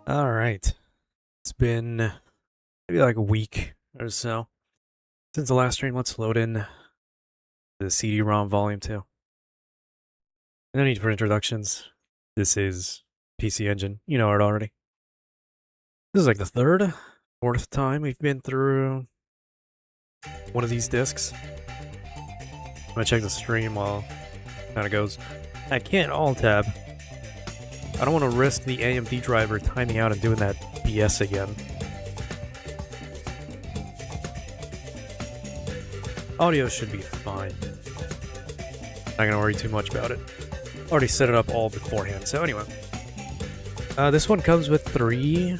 Alright. It's been maybe like a week or so since the last stream. Let's load in the CD-ROM Volume 2. No need for introductions. This is PC Engine. You know it already. This is like the third, fourth time we've been through one of these discs. I'm gonna check the stream while it kind of goes. I can't alt-tab. I don't want to risk the AMD driver timing out and doing that BS again. Audio should be fine. Not gonna worry too much about it. Already set it up all beforehand. So anyway, this one comes with 3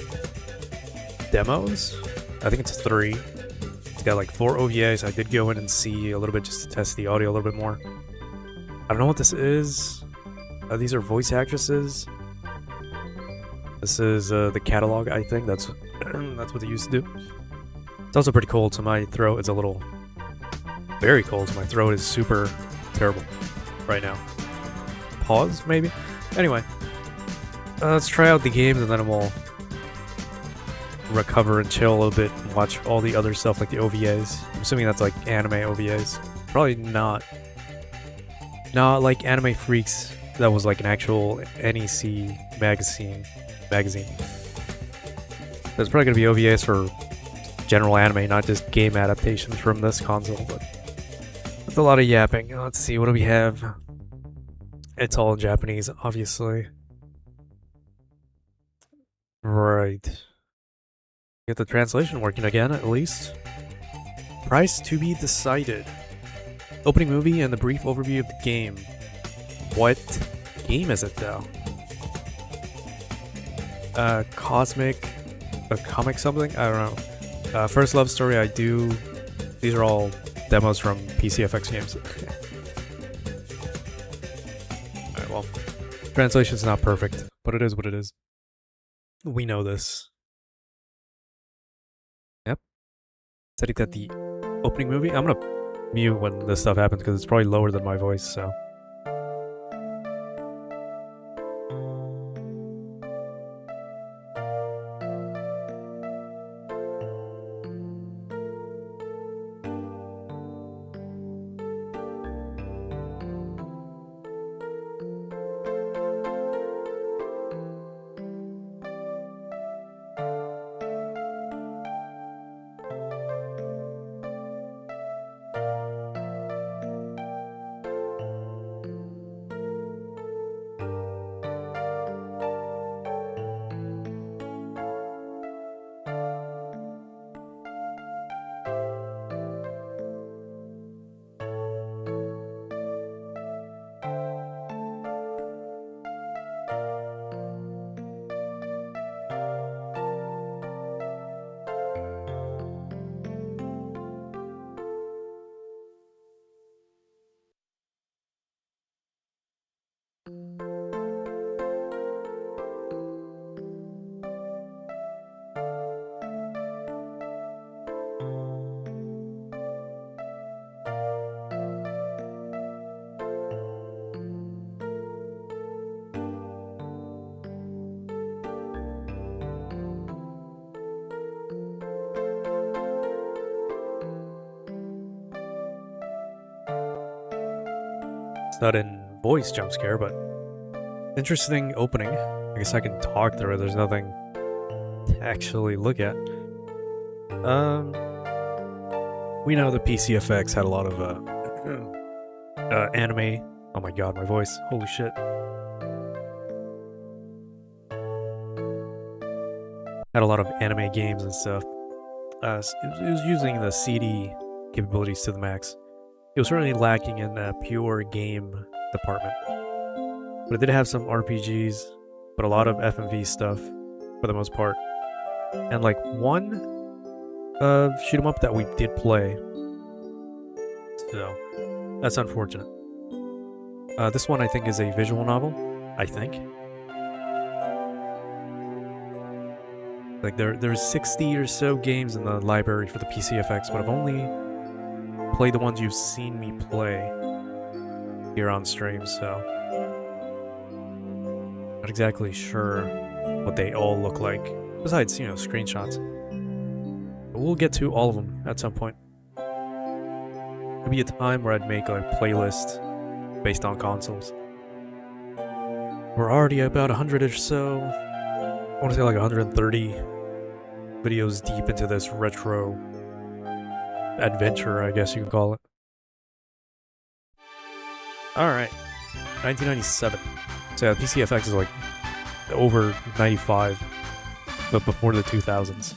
demos. I think it's 3. It's got like 4 OVAs. I did go in and see a little bit just to test the audio a little bit more. I don't know what this is. These are voice actresses. This is the catalog, I think. That's what they used to do. It's also pretty cold, so my throat is a little... very cold, so my throat is super terrible right now. Pause, maybe? Anyway, let's try out the games and then we'll recover and chill a little bit and watch all the other stuff like the OVAs. I'm assuming that's like anime OVAs. Probably not. Not like Anime Freaks. That was like an actual NEC magazine. There's probably gonna be OVAs for general anime, not just game adaptations from this console, but that's a lot of yapping. Let's see, what do we have? It's all in Japanese, obviously. Right. Get the translation working again, at least. Price to be decided. Opening movie and the brief overview of the game. What game is it, though? Comic something? I don't know. First Love Story, I do. These are all demos from PCFX games. Alright, well, translation's not perfect, but it is what it is. We know this. Yep. Setting that the opening movie. I'm gonna mute when this stuff happens because it's probably lower than my voice, so. Not in voice jump scare, but interesting opening. I guess I can talk through it. There's nothing to actually look at. We know the PCFX had a lot of anime. Oh my god, my voice! Holy shit! Had a lot of anime games and stuff. It was using the CD capabilities to the max. It was certainly lacking in the pure game department. But it did have some RPGs, but a lot of FMV stuff, for the most part. And like one shoot 'em up that we did play. So, that's unfortunate. This one I think is a visual novel, I think. Like there's 60 or so games in the library for the PCFX, but I've only played the ones you've seen me play here on stream, so not exactly sure what they all look like. Besides, you know, screenshots. But we'll get to all of them at some point. There'll be a time where I'd make a playlist based on consoles. We're already about 100 or so. I want to say like 130 videos deep into this retro adventure, I guess you can call it. Alright, 1997. So yeah, PCFX is like over 95, but before the 2000s.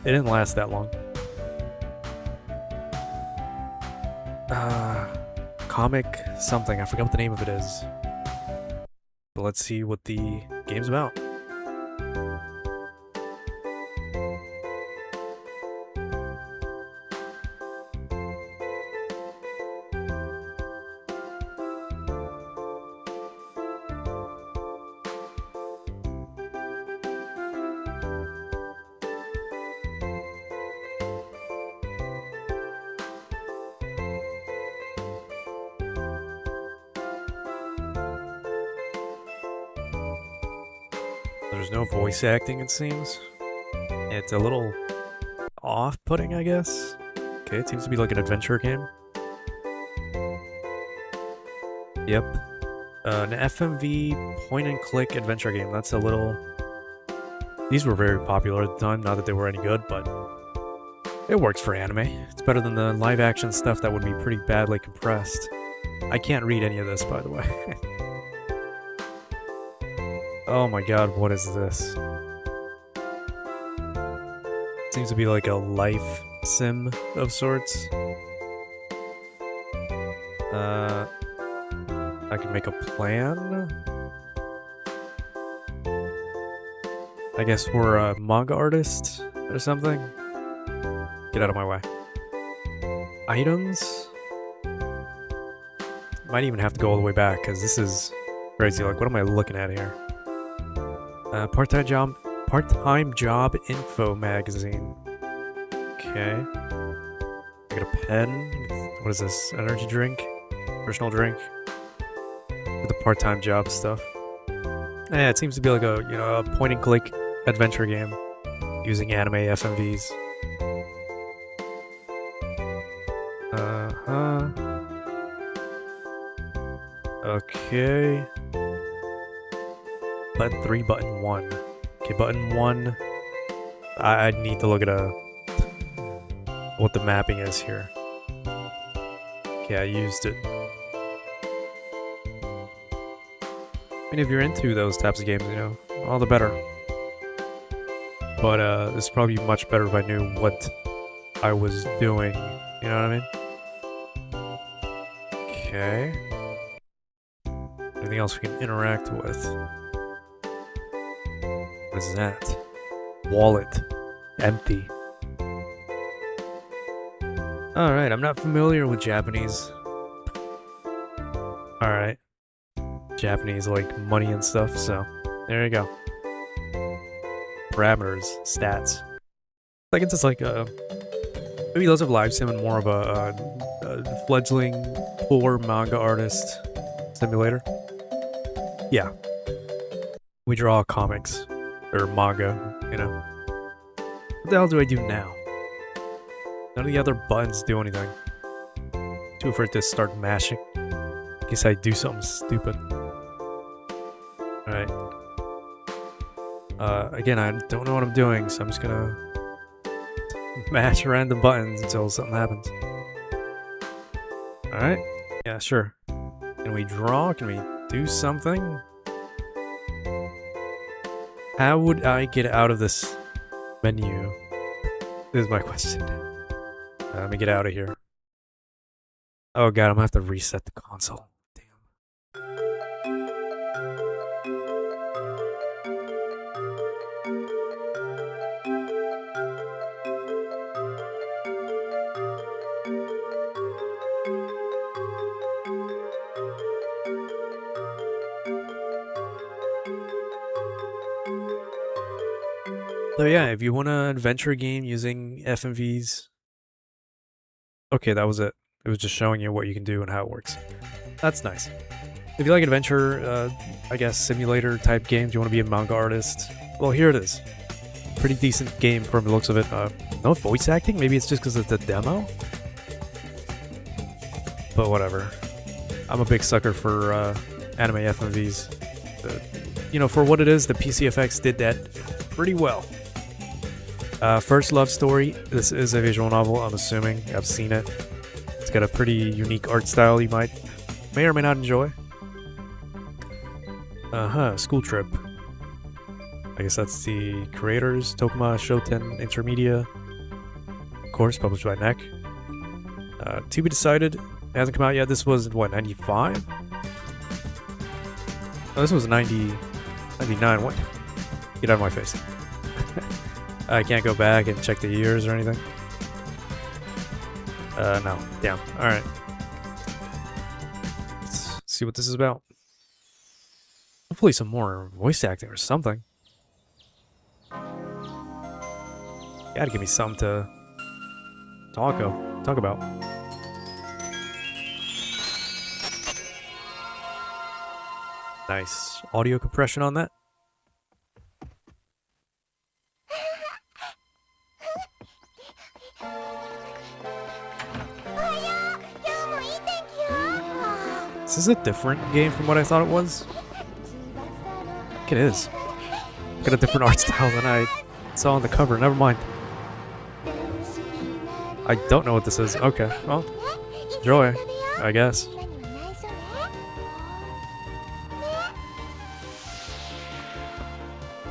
It didn't last that long. Comic something, I forgot what the name of it is. But let's see what the game's about. There's no voice acting, it seems. It's a little off-putting, I guess. Okay, it seems to be like an adventure game. Yep. An FMV point-and-click adventure game. That's a little... These were very popular at the time, not that they were any good, but it works for anime. It's better than the live-action stuff that would be pretty badly compressed. I can't read any of this, by the way. Oh my god, what is this? Seems to be like a life sim of sorts. I can make a plan? I guess we're a manga artist or something? Get out of my way. Items? Might even have to go all the way back, because this is crazy. Like, what am I looking at here? Part-time job info magazine. Okay. I got a pen. What is this? Energy drink? Personal drink? With the part-time job stuff. Yeah, it seems to be like a, you know, a point-and-click adventure game using anime FMVs. Okay. Button 3, button 1. Okay, button 1. I need to look at what the mapping is here. Okay, I used it. I mean, if you're into those types of games, you know, all the better. But this is probably much better if I knew what I was doing. You know what I mean? Okay. Anything else we can interact with? What is that? Wallet. Empty. Alright, I'm not familiar with Japanese. Alright. Japanese, like, money and stuff, so there you go. Parameters. Stats. Like, it's just like a... Maybe less of live sim and more of a fledgling, poor manga artist simulator. Yeah. We draw comics. Or manga, you know. What the hell do I do now? None of the other buttons do anything. Too afraid to start mashing. In case I do something stupid. Alright. Again, I don't know what I'm doing, so I'm just gonna mash random buttons until something happens. Alright. Yeah, sure. Can we draw? Can we do something? How would I get out of this menu? This is my question. Let me get out of here. Oh god, I'm gonna have to reset the console. So yeah, if you want an adventure game using FMVs, okay, that was it. It was just showing you what you can do and how it works. That's nice. If you like adventure, I guess simulator type games, you want to be a manga artist, well, here it is. Pretty decent game from the looks of it. No voice acting? Maybe it's just because it's a demo? But whatever. I'm a big sucker for anime FMVs. You know, for what it is, the PCFX did that pretty well. First Love Story. This is a visual novel, I'm assuming. I've seen it. It's got a pretty unique art style you may or may not enjoy. School Trip. I guess that's the creators, Tokuma Shoten Intermedia. Of course, published by NEC. To be decided. It hasn't come out yet. This was, what, 95? Oh, this was 99. What? Get out of my face. I can't go back and check the years or anything. No. Damn. Alright. Let's see what this is about. Hopefully some more voice acting or something. Gotta give me something to talk about. Nice audio compression on that. Is this a different game from what I thought it was? I think it is. Got a different art style than I saw on the cover. Never mind. I don't know what this is. Okay, well, enjoy, I guess.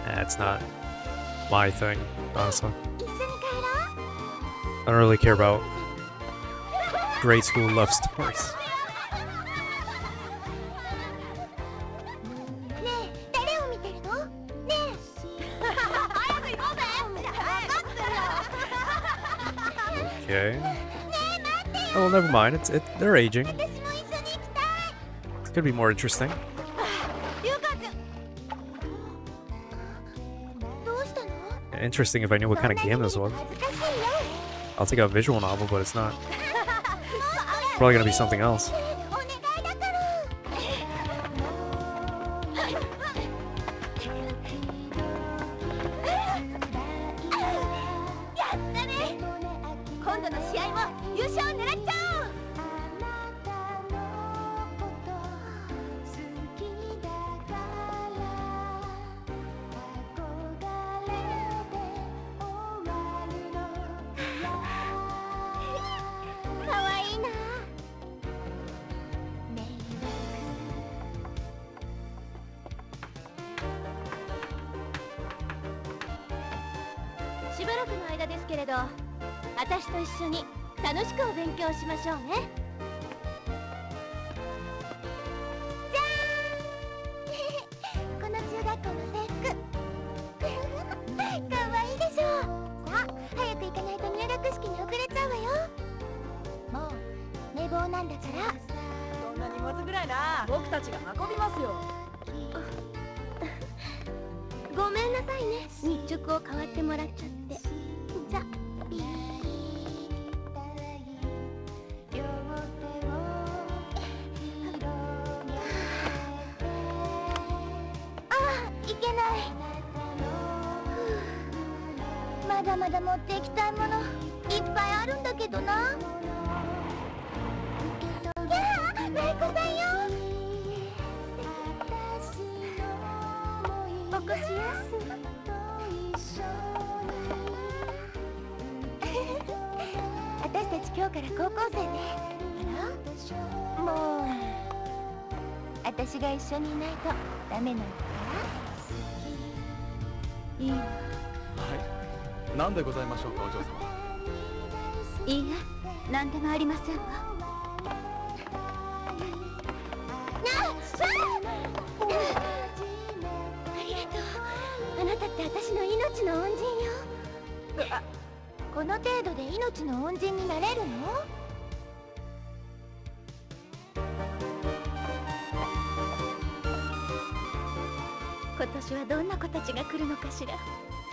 It's not my thing, honestly. I don't really care about grade school love stories. Okay. Oh, well, never mind. They're aging. It's gonna be more interesting. Interesting if I knew what kind of game this was. I'll take a visual novel, but it's not. Probably gonna be something else.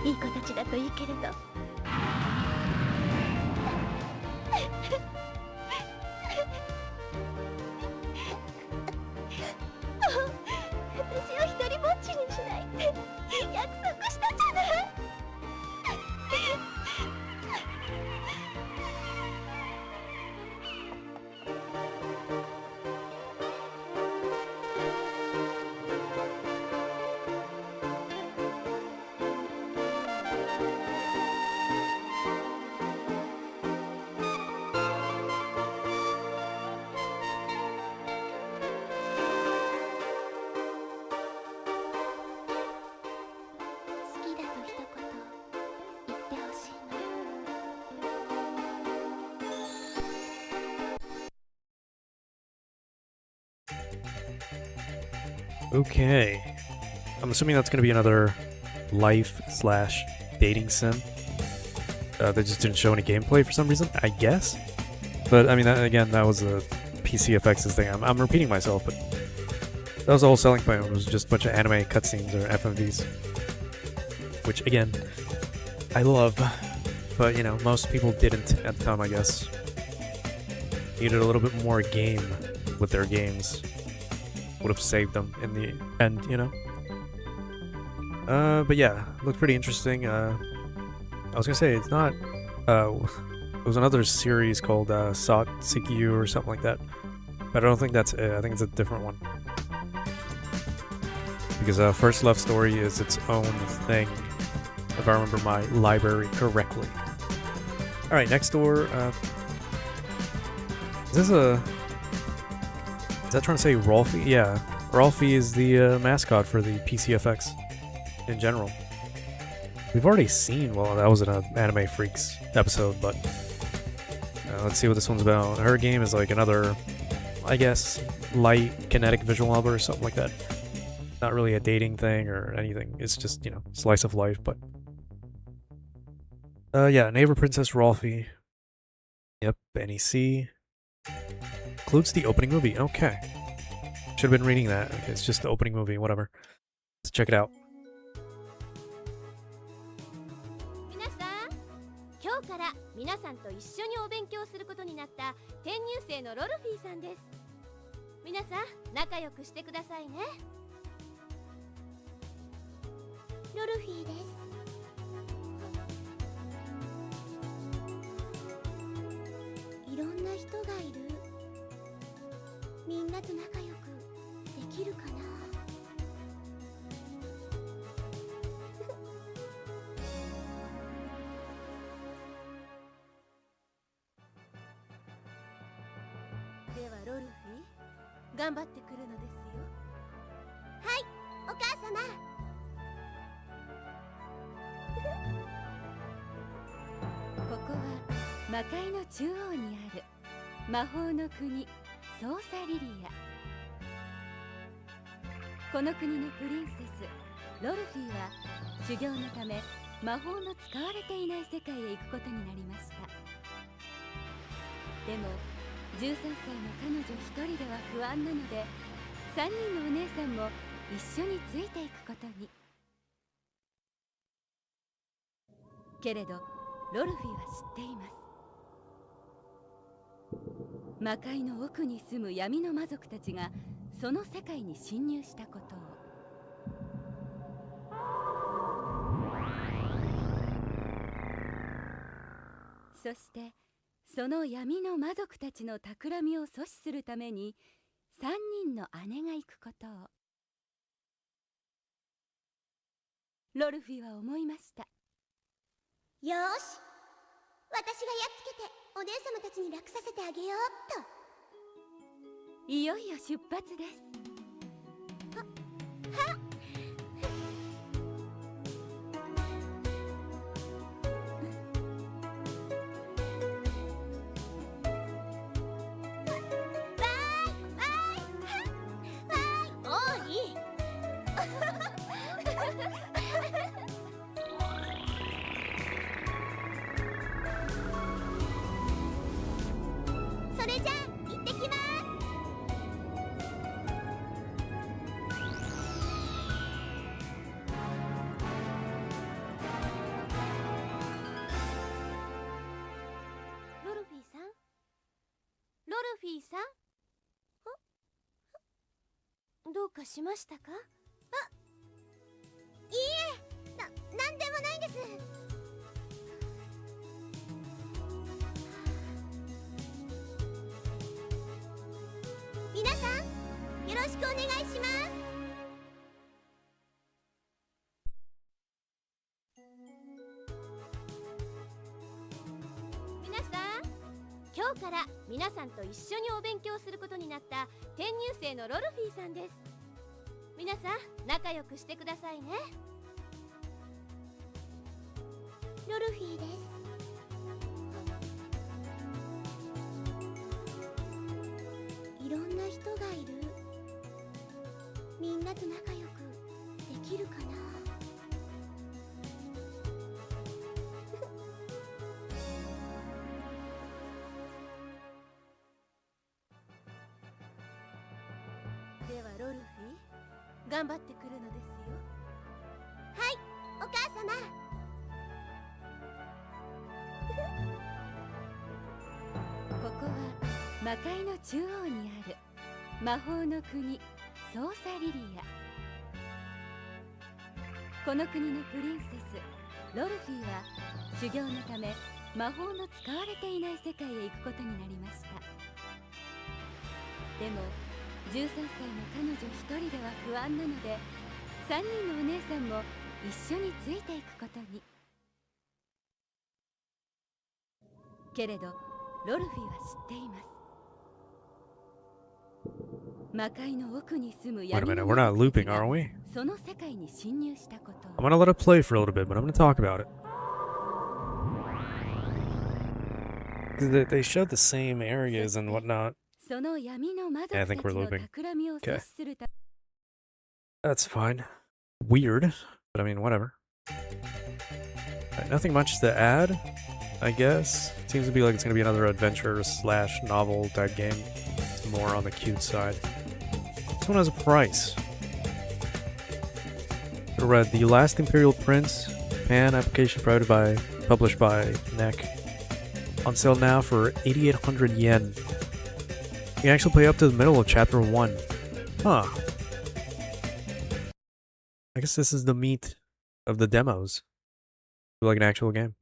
いい子たちだといいけれど。私を一人ぼっちにしないって約束したじゃない。Okay. I'm assuming that's going to be another life/dating sim. They just didn't show any gameplay for some reason, I guess. But, I mean, again, that was a PCFX's thing. I'm repeating myself, but that was the whole selling point. It was just a bunch of anime cutscenes or FMVs. Which, again, I love. But, you know, most people didn't at the time, I guess. Needed a little bit more game with their games. Would have saved them in the end, you know? But yeah, looked pretty interesting. I was gonna say, it's not, it was another series called, Sot Sikyu or something like that. But I don't think that's it. I think it's a different one. Because, First Love Story is its own thing, if I remember my library correctly. Alright, next door, is that trying to say Rolfie? Yeah, Rolfie is the mascot for the PCFX in general. We've already seen, well, that was in an Anime Freaks episode, but let's see what this one's about. Her game is like another, I guess, light kinetic visual novel or something like that. Not really a dating thing or anything. It's just, you know, slice of life, but yeah, Neighbor Princess Rolfie. Yep, NEC. Includes the opening movie. Okay. Should have been reading that. Okay, it's just the opening movie, whatever. Let's check it out. 皆さん、今日から皆さんと一緒にお勉強することになった転入生のロルフィーさんです。皆さん、仲良くしてくださいね。ロルフィーです。いろんな人がいる。みんなと仲良くできるかな。ではロルフィー、頑張ってくるのですよ。はい、お母様。ここは魔界の中央にある魔法の国ソーサリリア。この国のプリンセスロルフィーは修行のため魔法の使われていない世界へ行くことになりました。でも13歳の彼女一人では不安なので3人のお姉さんも一緒についていくことに。けれどロルフィーは知っています。魔界の奥に住む闇の魔族たちがその世界に侵入したことを。そしてその闇の魔族たちの企みを阻止するために3人の姉が行くことをロルフィーは思いました。よーし、私がやっつけてお姉様たちに楽させてあげようっと。いよいよ出発です。はっそれじゃあ行ってきます。ィーさん。どうかしましたか？いいえ、なんでもないです。皆さん、よろしくお願いします。皆さん、今日から皆さんと一緒にお勉強することになった転入生のロルフィーさんです。皆さん、仲良くしてくださいね。ロルフィーです。いろんな人がいる。みんなと仲良くできるかな。ではロルフィー、頑張ってくるのですよ。はい、お母様。ここは魔界の中央にある魔法の国ソーサリリア。この国のプリンセスロルフィーは修行のため魔法の使われていない世界へ行くことになりました。でも13歳の彼女一人では不安なので、3人のお姉さんも一緒についていくことに。けれどロルフィーは知っています。魔界の奥に住む Wait a minute, we're not looping, are we? その世界に侵入したこと。I'm gonna let it play for a little bit, but I'm gonna talk about it. They showed the same areas and whatnot. その闇の魔族 Yeah, I た think ち we're の looping. 企みを阻止するた That's fine. Weird, but I mean, whatever. Right, nothing much to add, I guess. Seems to be like it's gonna be another adventure slash novel type game. It's more on the cute side. This one has a price. I read The Last Imperial Prince, Japan application published by NEC. On sale now for 8,800 yen. You can actually play up to the middle of chapter 1. Huh. I guess this is the meat of the demos. Like an actual game.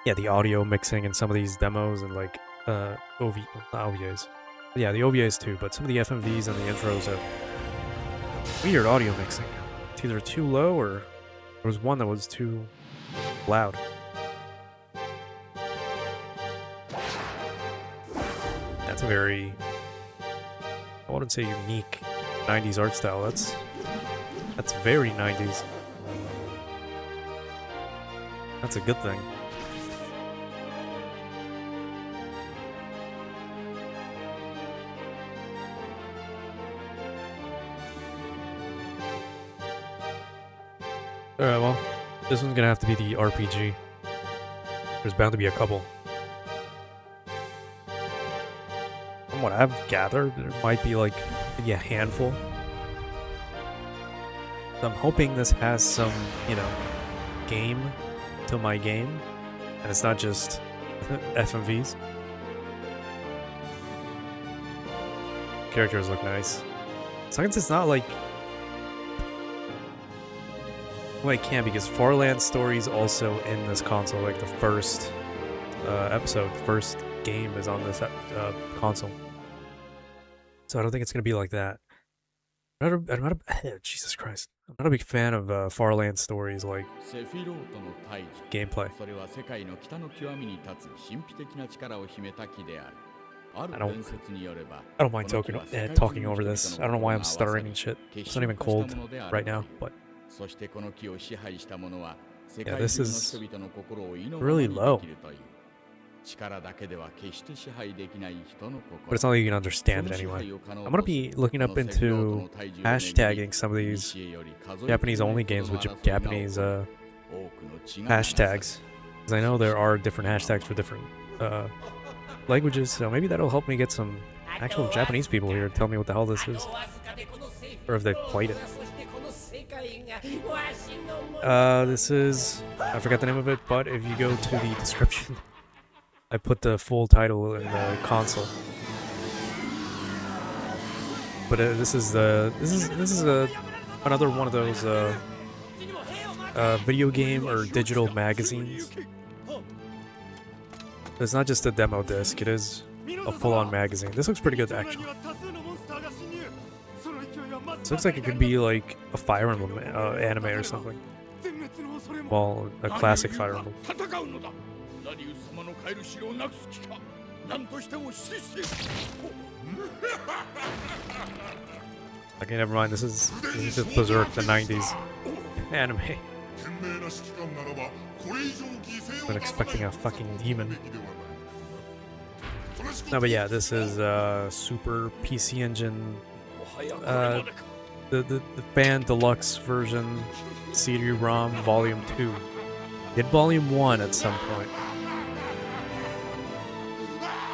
Yeah, the audio mixing in some of these demos and like not OVAs. Yeah, the OVAs too, but some of the FMVs and the intros have weird audio mixing. It's either too low or there was one that was too loud. That's a very, I wouldn't say unique 90s art style. That's very 90s. That's a good thing. Alright, well, this one's gonna have to be the RPG. There's bound to be a couple. From what I've gathered, there might be like maybe a handful. So I'm hoping this has some, you know, game to my game, and it's not just FMVs. Characters look nice. As long as it's not like... Well, I can, because Farland Story's also in this console, like the first first game is on this console. So I don't think it's going to be like that. I'm not a Jesus Christ. I'm not a big fan of Farland Stories like gameplay. I don't mind talking over this. I don't know why I'm stuttering and shit. It's not even cold right now, but yeah, this is really low. But it's not like you can understand it anyway. I'm gonna be looking up into hashtagging some of these Japanese-only games with Japanese hashtags, because I know there are different hashtags for different languages, so maybe that'll help me get some actual Japanese people here to tell me what the hell this is, or if they've played it. This is, I forgot the name of it, but if you go to the description, I put the full title in the console. But this is another one of those video game or digital magazines. It's not just a demo disc, it is a full-on magazine. This looks pretty good, actually. This looks like it could be like a Fire Emblem anime or something. Well, a classic Fire Emblem. Okay, never mind. This is just Berserk, the 90s anime. Been expecting a fucking demon. No, but yeah, this is Super PC Engine, the fan deluxe version, CD-ROM Volume 2. Did Volume 1 at some point.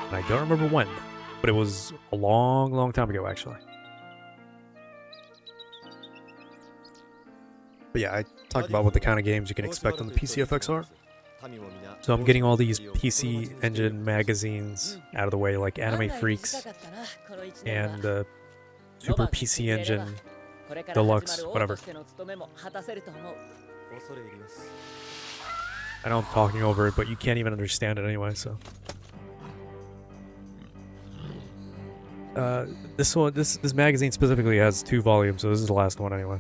And I don't remember when, but it was a long, long time ago, actually. But yeah, I talked about what the kind of games you can expect on the PCFX are. So I'm getting all these PC Engine magazines out of the way, like Anime Freaks and Super PC Engine Deluxe, whatever. I know I'm talking over it, but you can't even understand it anyway, so. This magazine specifically has 2 volumes, so this is the last one anyway.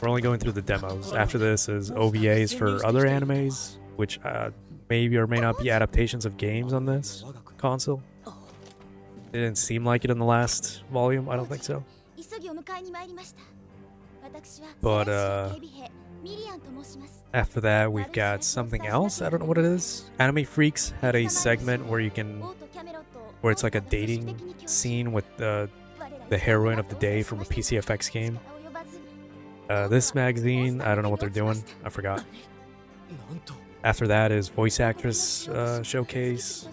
We're only going through the demos. After this is OVAs for other animes, which maybe or may not be adaptations of games on this console. It didn't seem like it in the last volume, I don't think so. But after that we've got something else, I don't know what it is. Anime Freaks had a segment where where it's like a dating scene with the heroine of the day from a PCFX game. This magazine, I don't know what they're doing. I forgot. After that is voice actress showcase.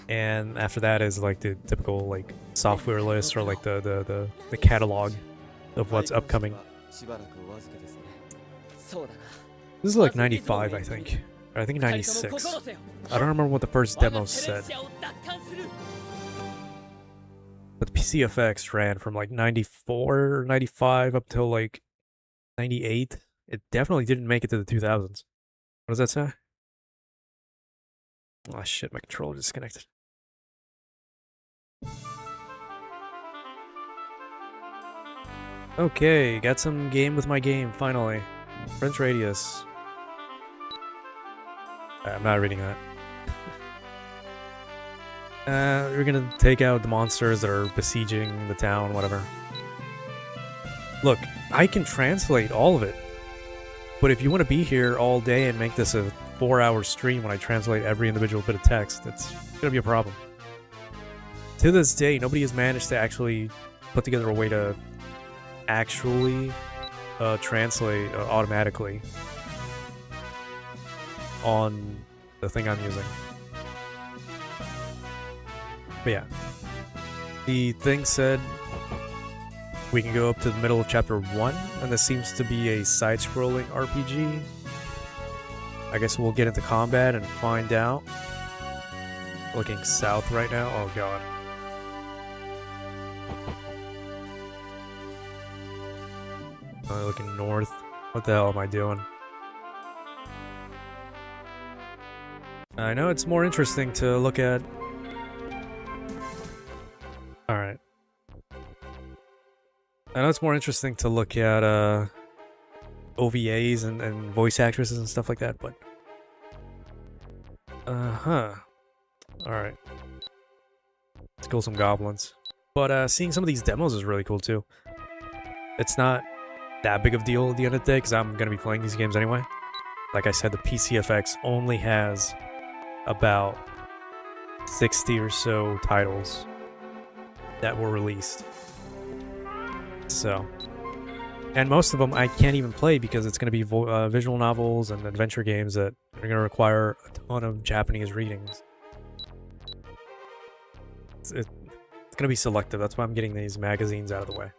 And after that is like the typical like software list or like the catalog of what's upcoming. This is like 95, I think. Or I think 96. I don't remember what the first demo said. But the PCFX ran from like 94 or 95 up till like 98. It definitely didn't make it to the 2000s. What does that say? Oh shit, my controller disconnected. Okay, got some game with my game, finally. French Radius. I'm not reading that. We're gonna take out the monsters that are besieging the town, whatever. Look, I can translate all of it. But if you want to be here all day and make this a 4-hour stream when I translate every individual bit of text, it's gonna be a problem. To this day, nobody has managed to actually put together a way to actually translate automatically on the thing I'm using. But yeah, the thing said we can go up to the middle of chapter 1, and this seems to be a side-scrolling RPG. I guess we'll get into combat and find out. Looking south right now. Oh god. Looking north. What the hell am I doing? I know it's more interesting to look at. Alright. I know it's more interesting to look at OVAs and voice actresses and stuff like that, but alright. Let's kill some goblins. But seeing some of these demos is really cool too. It's not that big of a deal at the end of the day, because I'm going to be playing these games anyway. Like I said, the PCFX only has about 60 or so titles that were released. So, and most of them I can't even play because it's going to be visual novels and adventure games that are going to require a ton of Japanese readings. It's going to be selective. That's why I'm getting these magazines out of the way.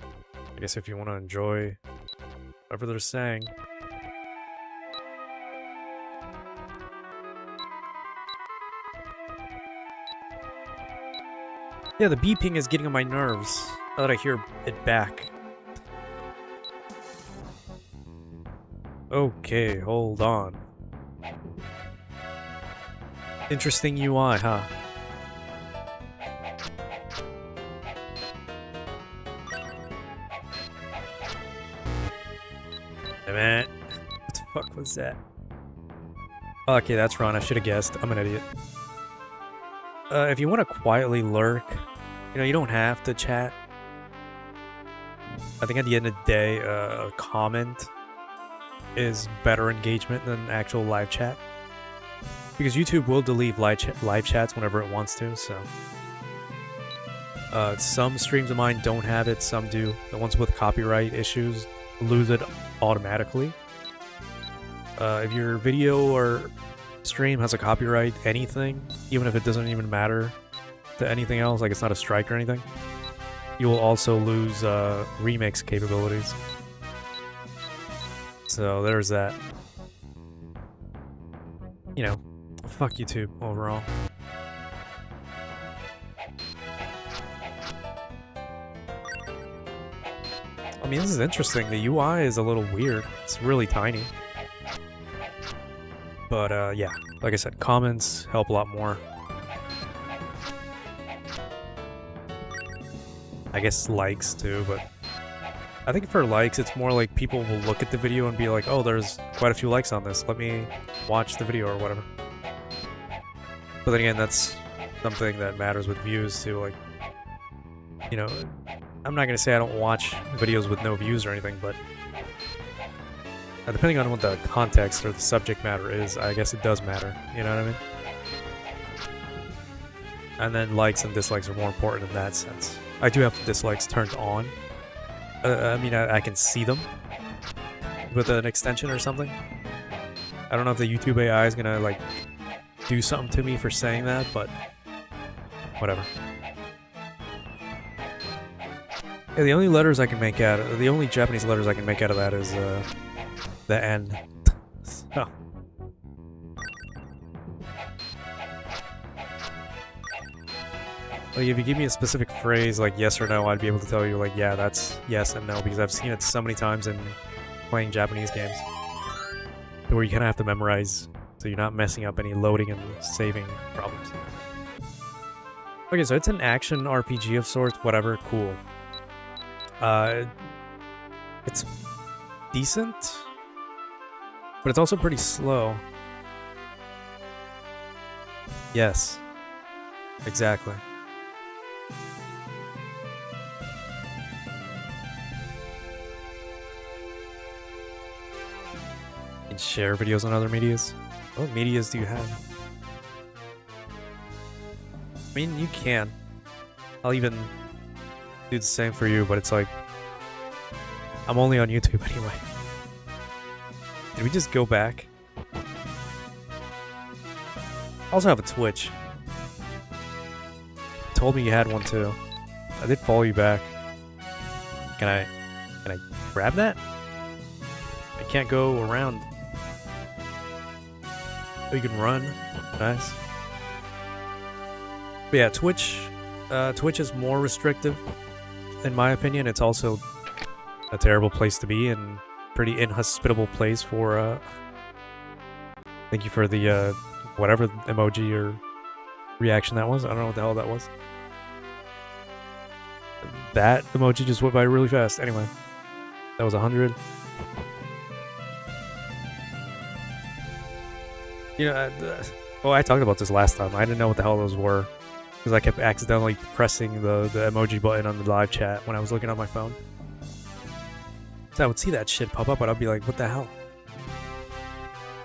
I guess if you want to enjoy Whatever they're saying. Yeah, the beeping is getting on my nerves. Now that I hear it back. Okay, hold on. Interesting UI, huh? Hey man, what the fuck was that? Okay, that's Ron. I should have guessed. I'm an idiot. If you want to quietly lurk, you know, you don't have to chat. I think at the end of the day, a comment is better engagement than actual live chat. Because YouTube will delete live chats whenever it wants to, so... some streams of mine don't have it, some do. The ones with copyright issues lose it automatically. If your video or stream has a copyright anything, even if it doesn't even matter to anything else, like it's not a strike or anything, you will also lose remix capabilities. So there's that. You know, fuck YouTube overall. I mean, this is interesting. The UI is a little weird. It's really tiny. But yeah, like I said, comments help a lot more. I guess likes too, but I think for likes, it's more like people will look at the video and be like, oh, there's quite a few likes on this. Let me watch the video or whatever. But then again, that's something that matters with views too. Like, you know, I'm not going to say I don't watch videos with no views or anything, but depending on what the context or the subject matter is, I guess it does matter. You know what I mean? And then likes and dislikes are more important in that sense. I do have the dislikes turned on. I mean, I can see them with an extension or something. I don't know if the YouTube AI is gonna, like, do something to me for saying that, but whatever. Yeah, the only letters I can make out of, the only Japanese letters I can make out of that is the N. So. Like, if you give me a specific phrase like yes or no, I'd be able to tell you, like, yeah, that's yes and no, because I've seen it so many times in playing Japanese games where you kind of have to memorize so you're not messing up any loading and saving problems. Okay, so it's an action RPG of sorts, whatever, cool. It's decent, but it's also pretty slow. Yes, exactly. You can share videos on other medias. What medias do you have? I mean, you can. I'll even do the same for you, but it's like, I'm only on YouTube anyway. Did we just go back? I also have a Twitch. You told me you had one too. I did follow you back. Can I grab that? I can't go around. Oh, you can run. Nice. But yeah, Twitch is more restrictive, in my opinion. It's also a terrible place to be and pretty inhospitable place for, thank you for the, whatever emoji or reaction that was. I don't know what the hell that was. That emoji just went by really fast. Anyway, that was 100. You know, oh, I talked about this last time. I didn't know what the hell those were because I kept accidentally pressing the emoji button on the live chat when I was looking on my phone. So I would see that shit pop up, but I'd be like, what the hell?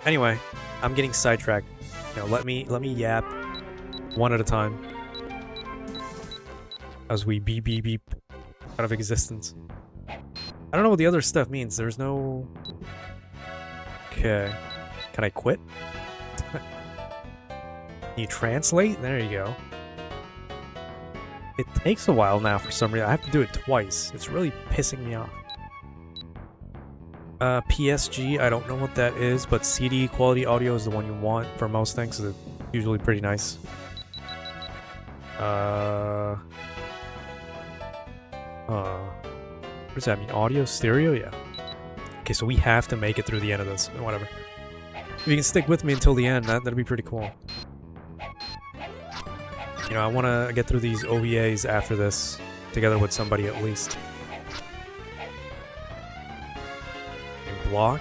Anyway, I'm getting sidetracked. You know, let me yap one at a time as we beep beep beep out of existence. I don't know what the other stuff means. There's no... Okay. Can I quit? Can you translate? There you go. It takes a while now for some reason. I have to do it twice. It's really pissing me off. PSG, I don't know what that is, but CD quality audio is the one you want for most things. It's usually pretty nice. What does that mean? Audio, stereo? Yeah. Okay, so we have to make it through the end of this. Whatever. If you can stick with me until the end, that'd be pretty cool. You know, I want to get through these OVAs after this, together with somebody at least. And block.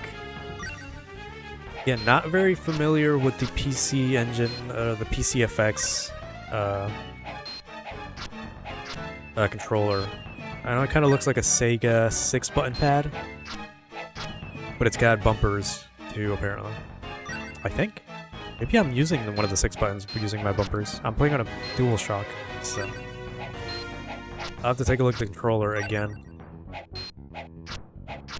Yeah, not very familiar with the PC engine, the PCFX controller. I know it kind of looks like a Sega 6-button pad, but it's got bumpers too, apparently. I think. Maybe I'm using one of the 6 buttons using my bumpers. I'm playing on a DualShock, so I'll have to take a look at the controller again.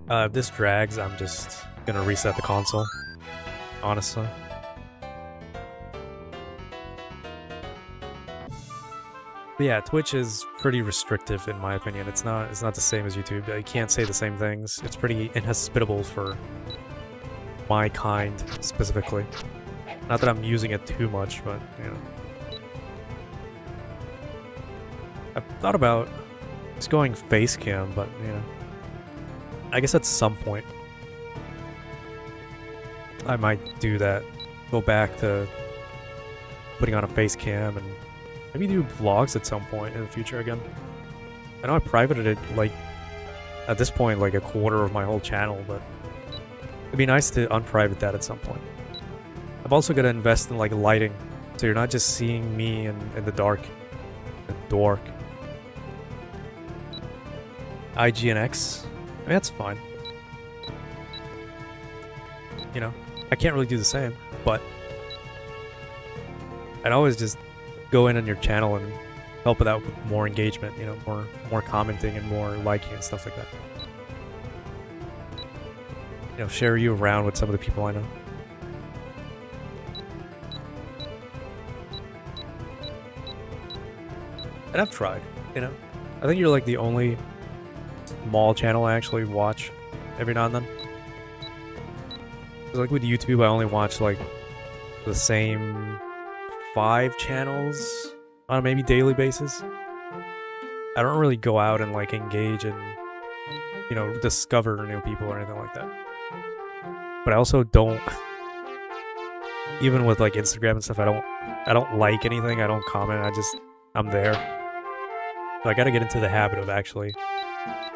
If this drags, I'm just gonna reset the console, honestly. But yeah, Twitch is pretty restrictive in my opinion. It's not the same as YouTube. You can't say the same things. It's pretty inhospitable for my kind specifically. Not that I'm using it too much, but you know. I've thought about just going face cam, but you know, I guess at some point I might do that. Go back to putting on a face cam and maybe do vlogs at some point in the future again. I know I privated it, like, at this point, like a quarter of my whole channel, but it'd be nice to unprivate that at some point. I've also got to invest in, like, lighting, so you're not just seeing me in the dark. IGNX? I mean, that's fine. You know, I can't really do the same, but I'd always just go in on your channel and help it out with more engagement, you know, more commenting and more liking and stuff like that. You know, share you around with some of the people I know. And I've tried, you know. I think you're like the only small channel I actually watch every now and then. 'Cause like with YouTube, I only watch like the same 5 channels on a maybe daily basis. I don't really go out and like engage and, you know, discover new people or anything like that. But I also don't, even with like Instagram and stuff, I don't like anything, I don't comment, I'm there. So I gotta get into the habit of actually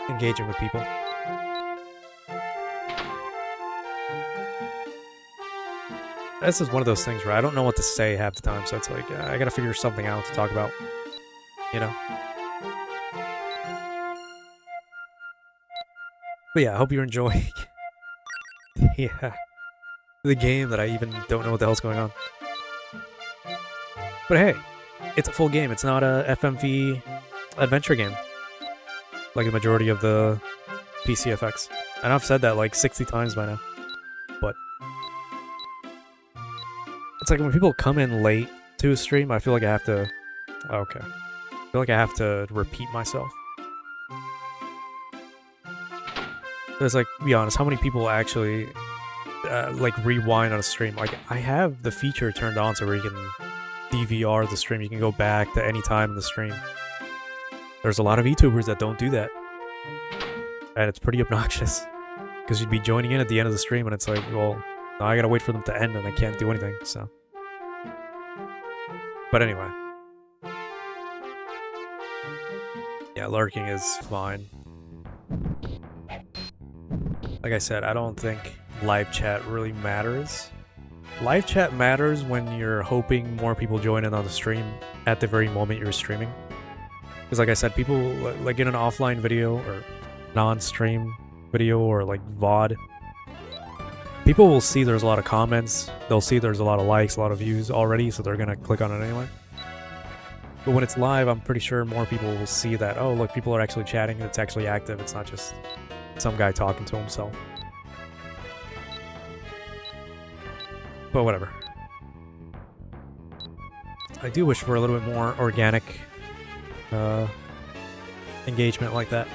engaging with people. This is one of those things where I don't know what to say half the time, so it's like, I gotta figure something out to talk about, you know? But yeah, I hope you're enjoying the game that I even don't know what the hell's going on. But hey, it's a full game. It's not a FMV adventure game like the majority of the PCFX. I know I've said that like 60 times by now, but it's like when people come in late to a stream, I feel like I have to... Okay. I feel like I have to repeat myself. There's like, be honest, how many people actually like rewind on a stream? Like, I have the feature turned on so where you can DVR the stream. You can go back to any time in the stream. There's a lot of YouTubers that don't do that. And it's pretty obnoxious. Because you'd be joining in at the end of the stream and it's like, well, now I gotta wait for them to end and I can't do anything, so. But anyway. Yeah, lurking is fine. Like I said, I don't think live chat really matters. Live chat matters when you're hoping more people join in on the stream at the very moment you're streaming. Because like I said, people, like in an offline video or non-stream video or like VOD, people will see there's a lot of comments, they'll see there's a lot of likes, a lot of views already, so they're gonna click on it anyway. But when it's live, I'm pretty sure more people will see that, oh look, people are actually chatting, it's actually active, it's not just some guy talking to himself. But whatever. I do wish for a little bit more organic engagement like that.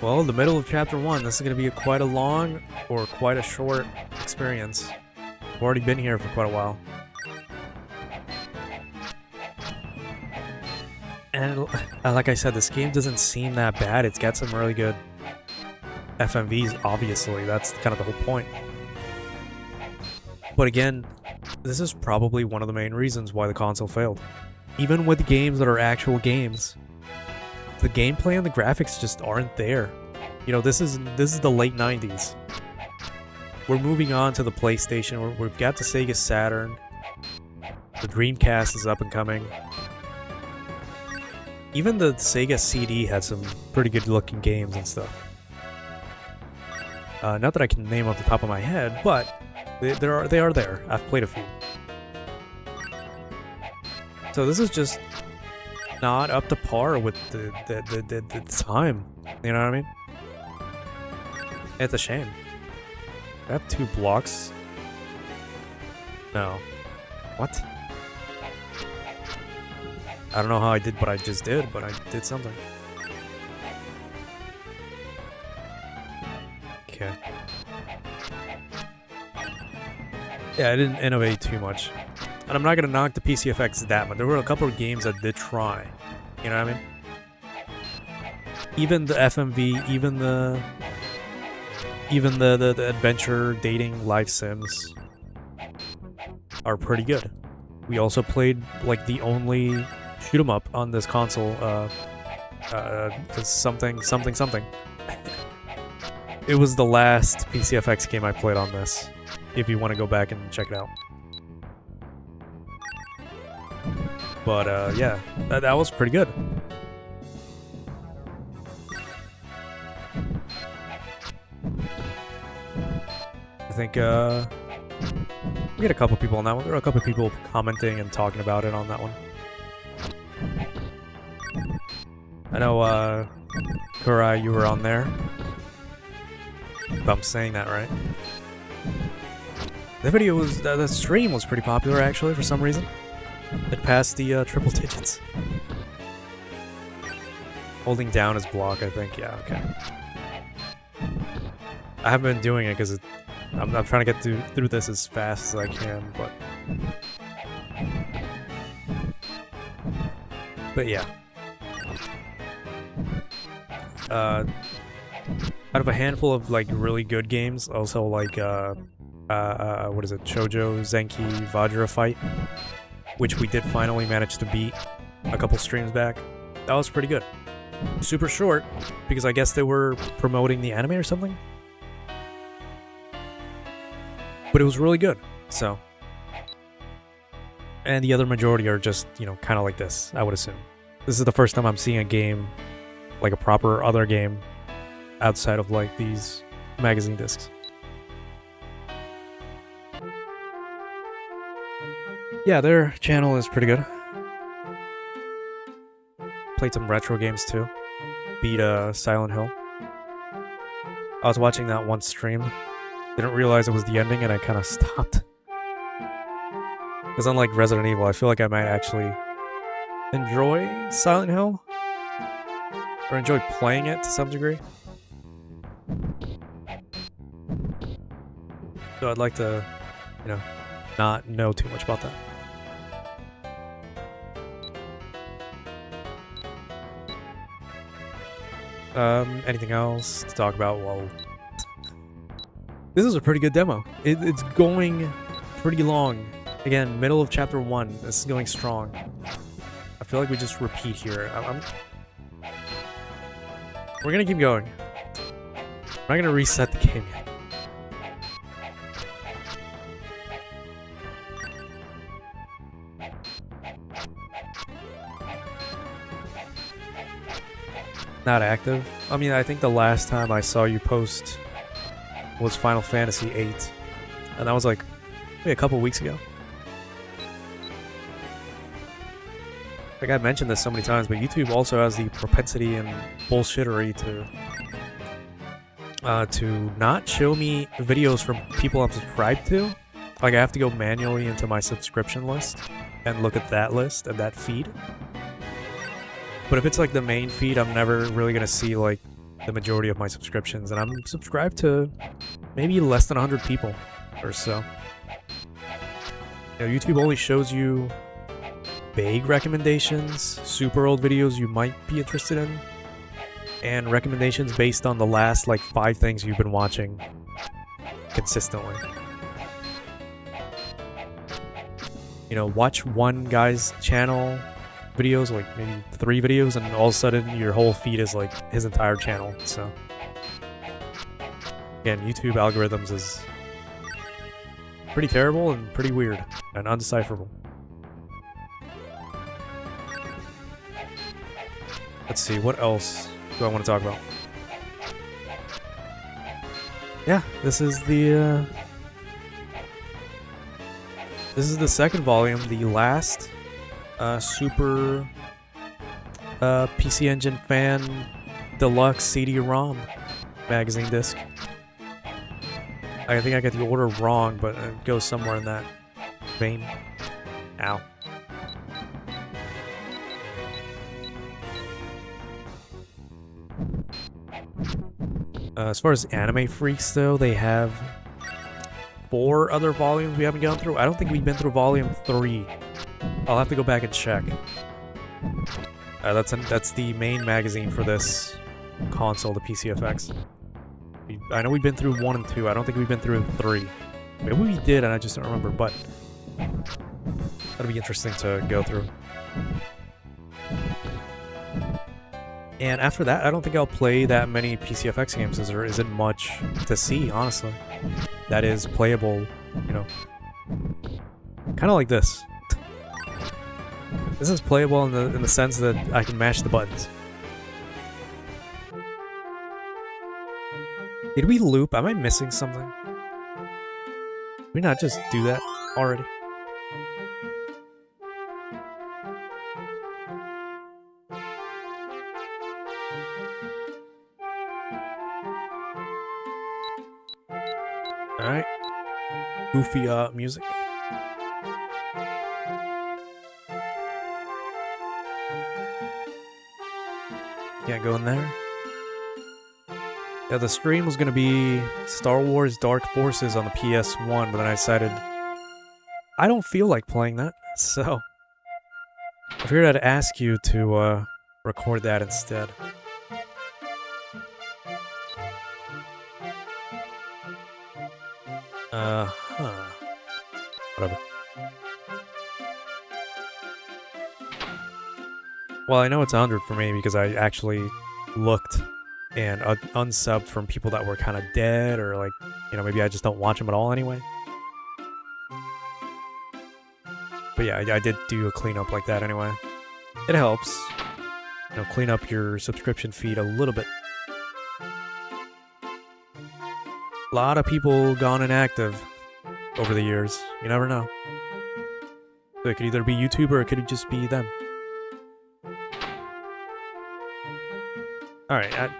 Well, the middle of chapter 1. This is going to be quite a long or quite a short experience. I've already been here for quite a while. And like I said, this game doesn't seem that bad. It's got some really good FMVs, obviously. That's kind of the whole point. But again, this is probably one of the main reasons why the console failed. Even with games that are actual games, the gameplay and the graphics just aren't there. You know, this is the late 90s. We're moving on to the PlayStation. We've got the Sega Saturn. The Dreamcast is up and coming. Even the Sega CD had some pretty good looking games and stuff. Not that I can name off the top of my head, but they are there. I've played a few. So this is just not up to par with the time. You know what I mean? It's a shame. I have 2 blocks. No. What? I don't know how I did what I just did, but I did something. Okay. Yeah, I didn't innovate too much. And I'm not gonna knock the PC effects that much. There were a couple of games that did try. You know what I mean? Even the FMV, even the adventure, dating, life sims are pretty good. We also played like the only shoot 'em up on this console, something. It was the last PCFX game I played on this, if you want to go back and check it out. But yeah, that was pretty good. I think we had a couple people on that one. There were a couple people commenting and talking about it on that one. I know, Kurai, you were on there. If I'm saying that right. The video was, the stream was pretty popular actually for some reason. It passed the triple digits. Holding down his block, I think. Yeah, okay. I haven't been doing it because I'm trying to get through this as fast as I can, but yeah. Out of a handful of like really good games, also like what is it, Shoujo Zenki Vajra Fight, which we did finally manage to beat a couple streams back. That was pretty good. Super short, because I guess they were promoting the anime or something. But it was really good, so. And the other majority are just, you know, kind of like this, I would assume. This is the first time I'm seeing a game, like a proper other game, outside of like these magazine discs. Yeah, their channel is pretty good. Played some retro games too. Beat Silent Hill. I was watching that one stream. Didn't realize it was the ending and I kind of stopped. Because unlike Resident Evil, I feel like I might actually enjoy Silent Hill. Or enjoy playing it to some degree. So I'd like to, you know, not know too much about that. Anything else to talk about? Well, this is a pretty good demo. It's going pretty long. Again, middle of chapter 1. This is going strong. I feel like we just repeat here. We're gonna keep going. I'm not gonna reset the game yet. Not active. I mean, I think the last time I saw you post was Final Fantasy VIII, and that was like maybe a couple weeks ago. Like I mentioned this so many times, but YouTube also has the propensity and bullshittery to not show me videos from people I'm subscribed to. Like I have to go manually into my subscription list and look at that list and that feed. But if it's like the main feed, I'm never really gonna see like the majority of my subscriptions, and I'm subscribed to maybe less than 100 people or so. You know, YouTube only shows you vague recommendations, super old videos you might be interested in, and recommendations based on the last like 5 things you've been watching consistently. You know, watch one guy's channel videos, like maybe 3 videos, and all of a sudden your whole feed is like his entire channel. So again, YouTube algorithms is pretty terrible and pretty weird and undecipherable. Let's see, what else do I want to talk about? Yeah, this is the second volume, the last Super PC Engine Fan Deluxe CD-ROM magazine disc. I think I got the order wrong, but it goes somewhere in that vein. Ow. As far as Anime Freaks, though, they have 4 other volumes we haven't gone through. I don't think we've been through volume 3. I'll have to go back and check. That's the main magazine for this console, the PCFX. I know we've been through 1 and 2. I don't think we've been through 3. Maybe we did, and I just don't remember. But that'll be interesting to go through. And after that, I don't think I'll play that many PCFX games, as there isn't much to see, honestly. That is playable, you know. Kind of like this. This is playable in the sense that I can mash the buttons. Did we loop? Am I missing something? Did we not just do that already? Alright. Goofy music. Can't go in there. Yeah, the stream was gonna be Star Wars Dark Forces on the PS1, but then I decided I don't feel like playing that, so I figured I'd ask you to record that instead. Whatever. Well, I know it's 100 for me because I actually looked and unsubbed from people that were kind of dead, or like, you know, maybe I just don't watch them at all anyway. But yeah, I did do a cleanup like that anyway. It helps, you know, clean up your subscription feed a little bit. A lot of people gone inactive over the years. You never know. So it could either be YouTube or it could just be them. Alright, I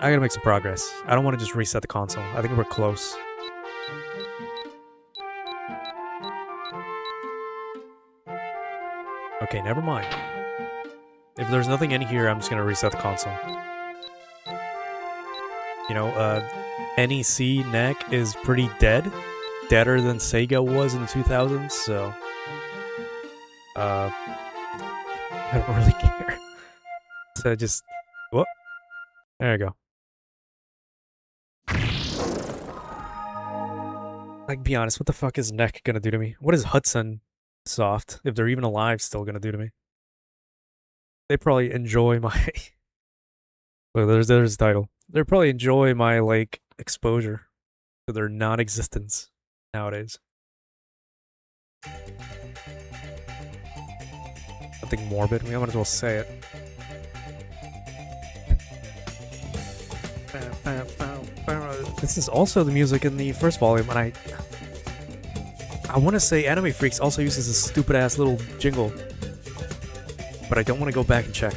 gotta make some progress. I don't want to just reset the console. I think we're close. Okay, never mind. If there's nothing in here, I'm just gonna reset the console. You know, NEC neck is pretty dead. Deader than Sega was in the 2000s, so I don't really care. So just whoop. There you go. Like, be honest, what the fuck is neck gonna do to me? What is Hudson Soft, if they're even alive, still gonna do to me? They probably enjoy my look, there's the title. They probably enjoy my like exposure to their non-existence nowadays. Something morbid. We might as well say it. This is also the music in the first volume, and I want to say Anime Freaks also uses this stupid ass little jingle, but I don't want to go back and check.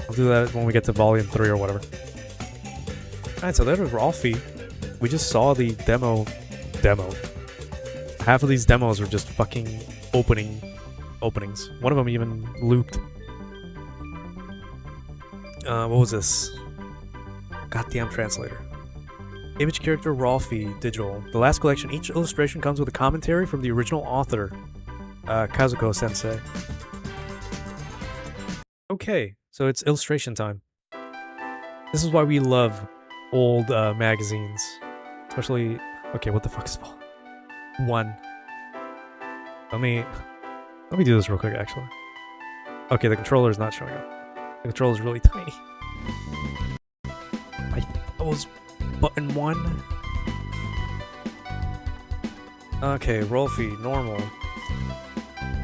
I'll do that when we get to volume 3 or whatever. Alright, so that was Rolfie. We just saw the demo. Half of these demos were just fucking openings. One of them even looped. What was this? Goddamn translator. Image character Rolfie, digital. The last collection, each illustration comes with a commentary from the original author, Kazuko Sensei. Okay, so it's illustration time. This is why we love old magazines. Especially... Okay, what the fuck is ball? 1. Let me do this real quick, actually. Okay, the controller is not showing up. The controller is really tiny. I think that was button 1. Okay, Rolfie, normal.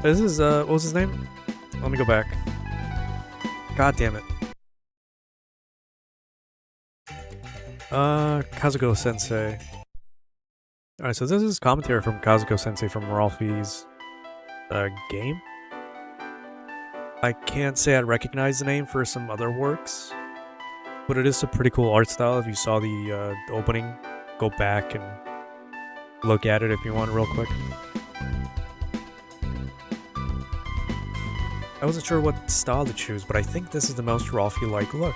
This is, what was his name? Let me go back. God damn it. Kazuko Sensei. Alright, so this is commentary from Kazuko Sensei from Rolfie's game. I can't say I recognize the name for some other works, but it is a pretty cool art style. If you saw the opening, go back and look at it if you want real quick. I wasn't sure what style to choose, but I think this is the most Rolfie-like look.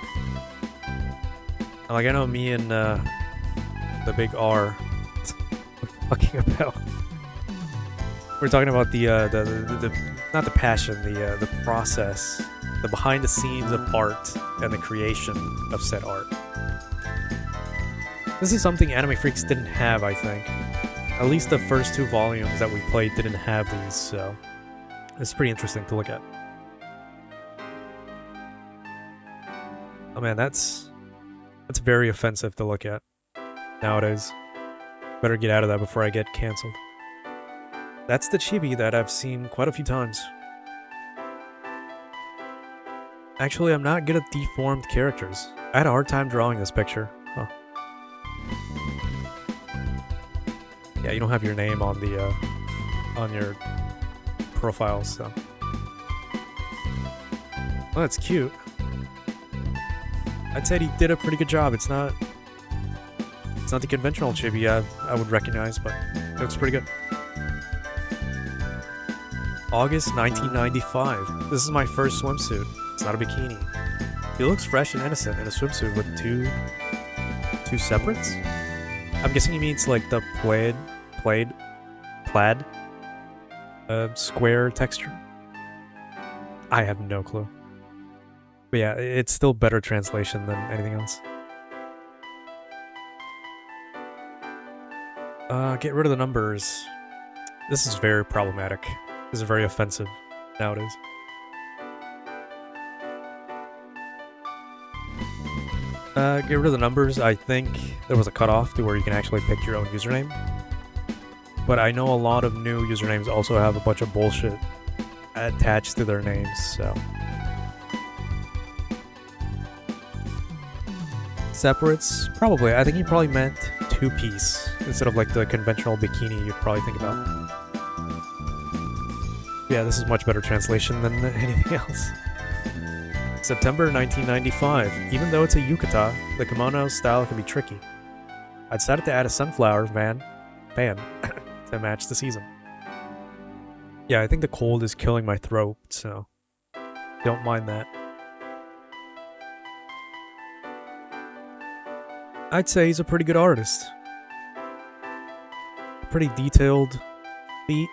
And like, I know me and the big R talking about. We're talking about the not the passion, the process, the behind the scenes of art and the creation of said art. This is something Anime Freaks didn't have, I think. At least the first 2 volumes that we played didn't have these, so it's pretty interesting to look at. Oh man, that's very offensive to look at nowadays. Better get out of that before I get cancelled. That's the chibi that I've seen quite a few times. Actually, I'm not good at deformed characters. I had a hard time drawing this picture. Huh. Yeah, you don't have your name on the on your profile, so. Well, that's cute. I'd say he did a pretty good job. It's not the conventional chibi I would recognize, but it looks pretty good. August 1995. This is my first swimsuit. It's not a bikini. He looks fresh and innocent in a swimsuit with two separates. I'm guessing he means like the plaid square texture. I have no clue. But yeah, it's still better translation than anything else. Get rid of the numbers. This is very problematic. This is very offensive nowadays. Get rid of the numbers. I think there was a cutoff to where you can actually pick your own username. But I know a lot of new usernames also have a bunch of bullshit attached to their names, so. Separates? Probably. I think he probably meant 2-piece instead of like the conventional bikini you'd probably think about. Yeah, this is much better translation than anything else. September 1995. Even though it's a yukata, the kimono style can be tricky. I decided to add a sunflower fan to match the season. Yeah, I think the cold is killing my throat, so don't mind that. I'd say he's a pretty good artist. Pretty detailed feet.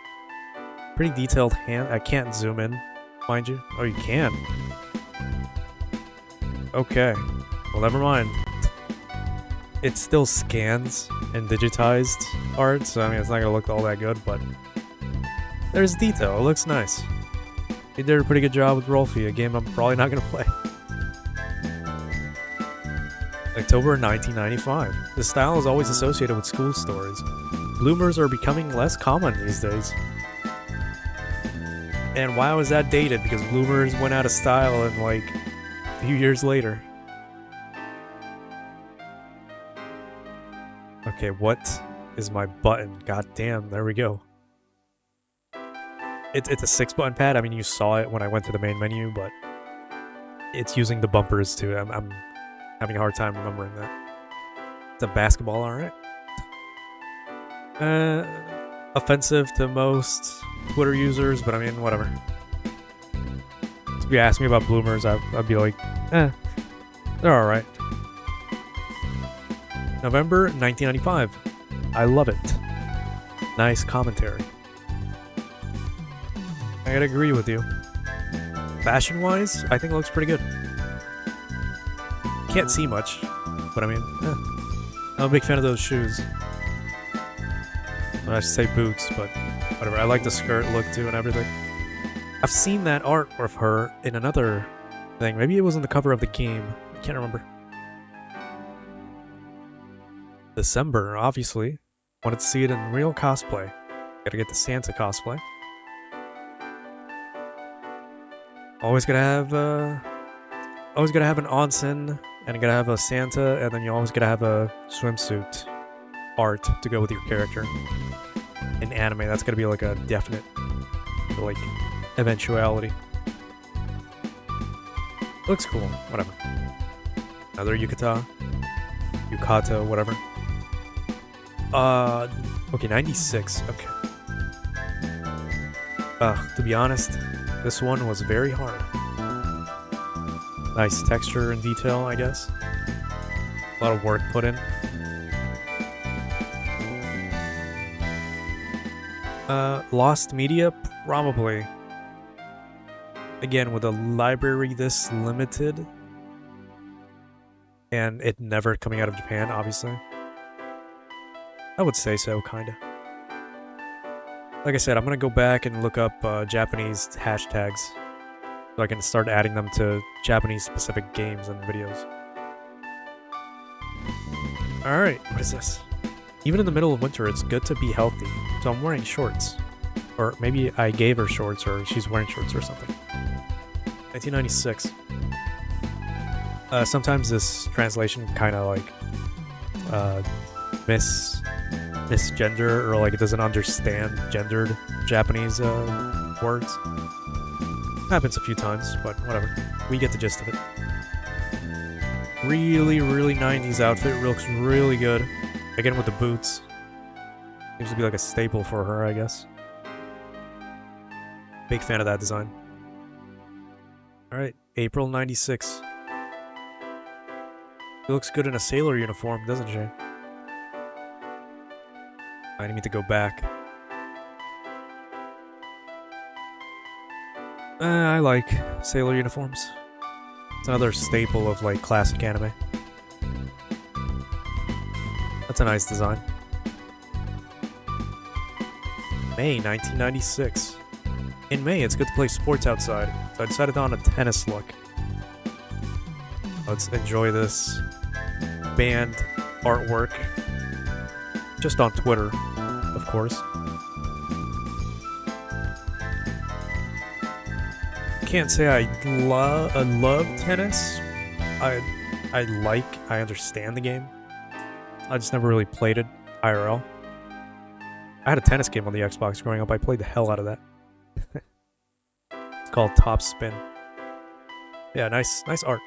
Pretty detailed hand. I can't zoom in, mind you. Oh, you can. Okay. Well, never mind. It still scans and digitized art, so I mean, it's not gonna look all that good, but there's detail. It looks nice. He did a pretty good job with Rolfie, a game I'm probably not gonna play. October 1995. The style is always associated with school stories. Bloomers are becoming less common these days. And why was that dated? Because bloomers went out of style in like a few years later. Okay, what is my button? God damn, there we go. It's a 6-button pad. I mean, you saw it when I went to the main menu, but it's using the bumpers too. I'm having a hard time remembering that. It's a basketball, alright. Offensive to most Twitter users, but I mean, whatever. If you ask me about bloomers, I'd be like, they're alright. November 1995. I love it. Nice commentary. I gotta agree with you. Fashion-wise, I think it looks pretty good. Can't see much, but I mean, I'm a big fan of those shoes. Well, I should say boots, but whatever. I like the skirt look too and everything. I've seen that art of her in another thing. Maybe it was on the cover of the game. I can't remember. December, obviously. Wanted to see it in real cosplay. Gotta get the Santa cosplay. Always gotta have an onsen, and you gotta have a Santa, and then you always gotta have a swimsuit art to go with your character. In anime, that's gonna be like a definite, like, eventuality. Looks cool, whatever. Another yukata, whatever. Okay, 96, okay. To be honest, this one was very hard. Nice texture and detail, I guess. A lot of work put in. Lost media? Probably. Again, with a library this limited, and it never coming out of Japan, obviously. I would say so, kinda. Like I said, I'm gonna go back and look up Japanese hashtags so I can start adding them to Japanese-specific games and videos. Alright, what is this? Even in the middle of winter, it's good to be healthy, so I'm wearing shorts. Or maybe I gave her shorts, or she's wearing shorts or something. 1996. Sometimes this translation kind of like misgender, or like it doesn't understand gendered Japanese words. Happens a few times, but whatever. We get the gist of it. Really, really 90s outfit. Looks really good. Again with the boots. Seems to be like a staple for her, I guess. Big fan of that design. Alright, April 96. She looks good in a sailor uniform, doesn't she? I need to go back. I like sailor uniforms. It's another staple of like classic anime. That's a nice design. May 1996. In May, it's good to play sports outside, so I decided on a tennis look. Let's enjoy this band artwork. Just on Twitter, of course. Can't say I love tennis. I understand the game. I just never really played it IRL. I had a tennis game on the Xbox growing up. I played the hell out of that. It's called Top Spin. Yeah, nice art.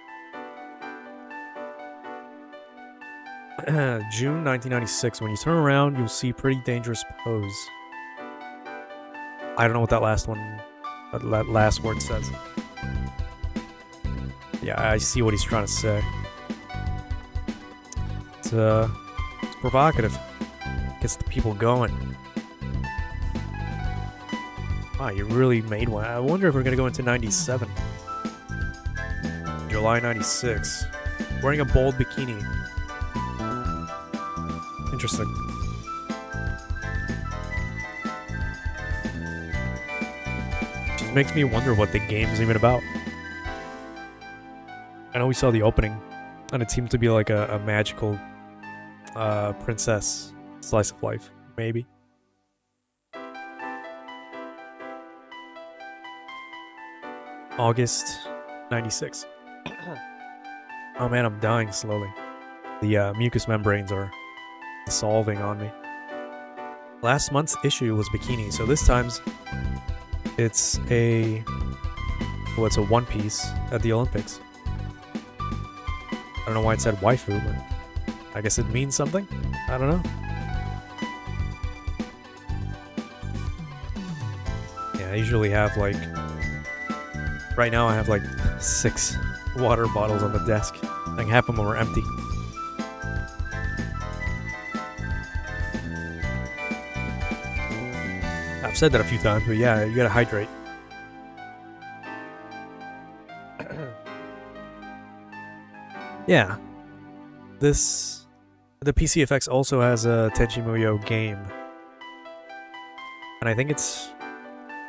June 1996. When you turn around, you'll see Pretty Dangerous Pose. I don't know what that last word says. Yeah, I see what he's trying to say. It's provocative. Gets the people going. Wow, you really made one. I wonder if we're gonna go into 97. July 96. Wearing a bold bikini. Interesting. Just makes me wonder what the game's even about. I know we saw the opening, and it seemed to be like a magical princess slice of life, maybe. August 96. Oh man, I'm dying slowly. The mucous membranes are dissolving on me. Last month's issue was bikini, so this time's it's a one piece at the Olympics. I don't know why it said waifu, but I guess it means something? I don't know. Yeah, I usually have like... Right now I have like 6 water bottles on the desk. I think half of them are empty. I've said that a few times, but yeah, you gotta hydrate. Yeah. The PCFX also has a Tenchi Muyo game. And I think it's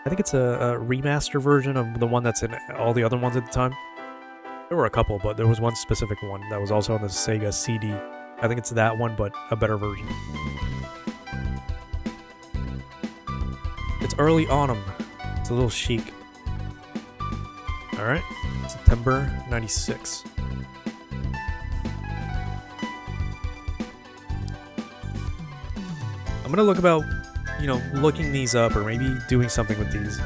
a remaster version of the one that's in all the other ones at the time. There were a couple, but there was one specific one that was also on the Sega CD. I think it's that one, but a better version. It's early autumn. It's a little chic. Alright. September 96. I'm gonna look about, you know, looking these up or maybe doing something with these.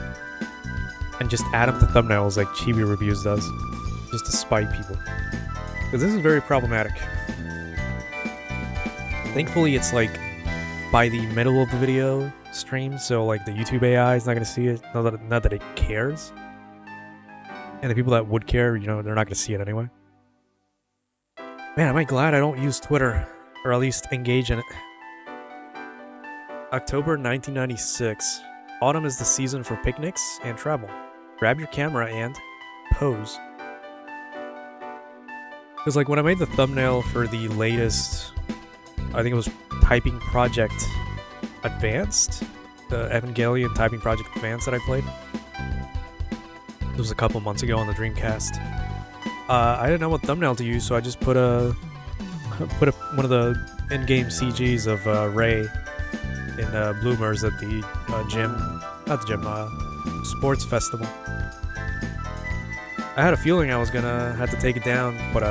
And just add them to thumbnails like Chibi Reviews does. Just to spite people. Because this is very problematic. Thankfully, it's like by the middle of the video stream, so like the YouTube AI is not going to see it, not that it cares. And the people that would care, you know, they're not going to see it anyway. Man, am I glad I don't use Twitter, or at least engage in it. October 1996. Autumn is the season for picnics and travel. Grab your camera and pose. Because like when I made the thumbnail for the latest, I think it was Typing Project Advanced, the Evangelion Typing Project Advanced that I played. It was a couple months ago on the Dreamcast. I didn't know what thumbnail to use, so I just put one of the in-game CGs of Ray in Bloomers at the sports festival. I had a feeling I was gonna have to take it down, but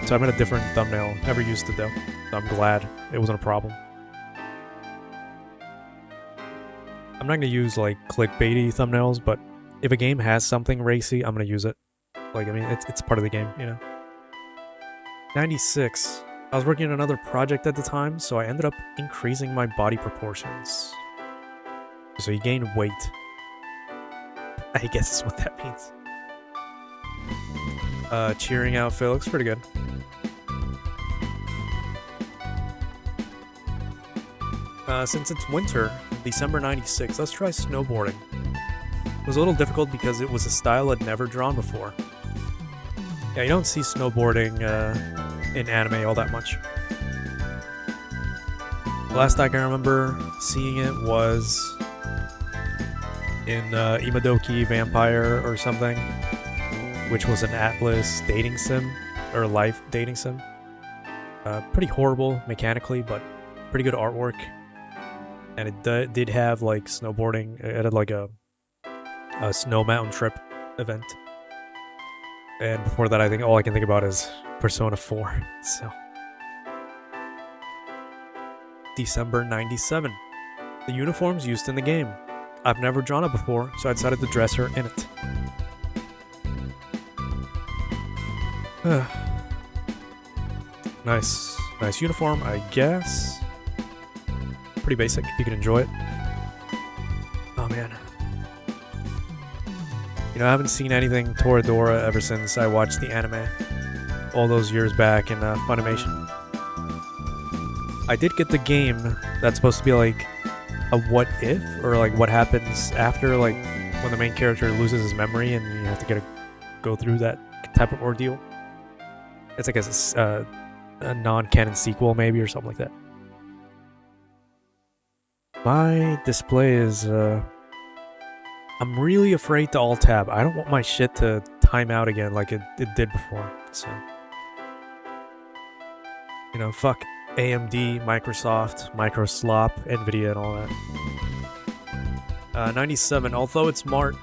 so I made a different thumbnail. Never used it though, so I'm glad it wasn't a problem. I'm not gonna use like clickbaity thumbnails, but if a game has something racy, I'm gonna use it. Like, I mean, it's part of the game, you know. 96. I was working on another project at the time, so I ended up increasing my body proportions. So you gained weight. I guess is what that means. Cheering outfit looks pretty good. Since it's winter, December 96, let's try snowboarding. It was a little difficult because it was a style I'd never drawn before. Yeah, you don't see snowboarding in anime all that much. The last I can remember seeing it was in Imadoki Vampire or something, which was an Atlas dating sim, or life dating sim. Pretty horrible mechanically, but pretty good artwork. And it did have like snowboarding. It had like a snow mountain trip event. And before that, I think all I can think about is Persona 4. So, December 97. The uniforms used in the game. I've never drawn it before, so I decided to dress her in it. Nice uniform, I guess. Pretty basic. You can enjoy it. Oh man. You know, I haven't seen anything Toradora ever since I watched the anime all those years back in Funimation. I did get the game that's supposed to be like a what if, or like what happens after, like when the main character loses his memory and you have to go through that type of ordeal. It's like a non-canon sequel maybe or something like that. My display is I'm really afraid to alt-tab. I don't want my shit to time out again like it did before, so... You know, fuck AMD, Microsoft, Microslop, Nvidia, and all that. 97, although it's March,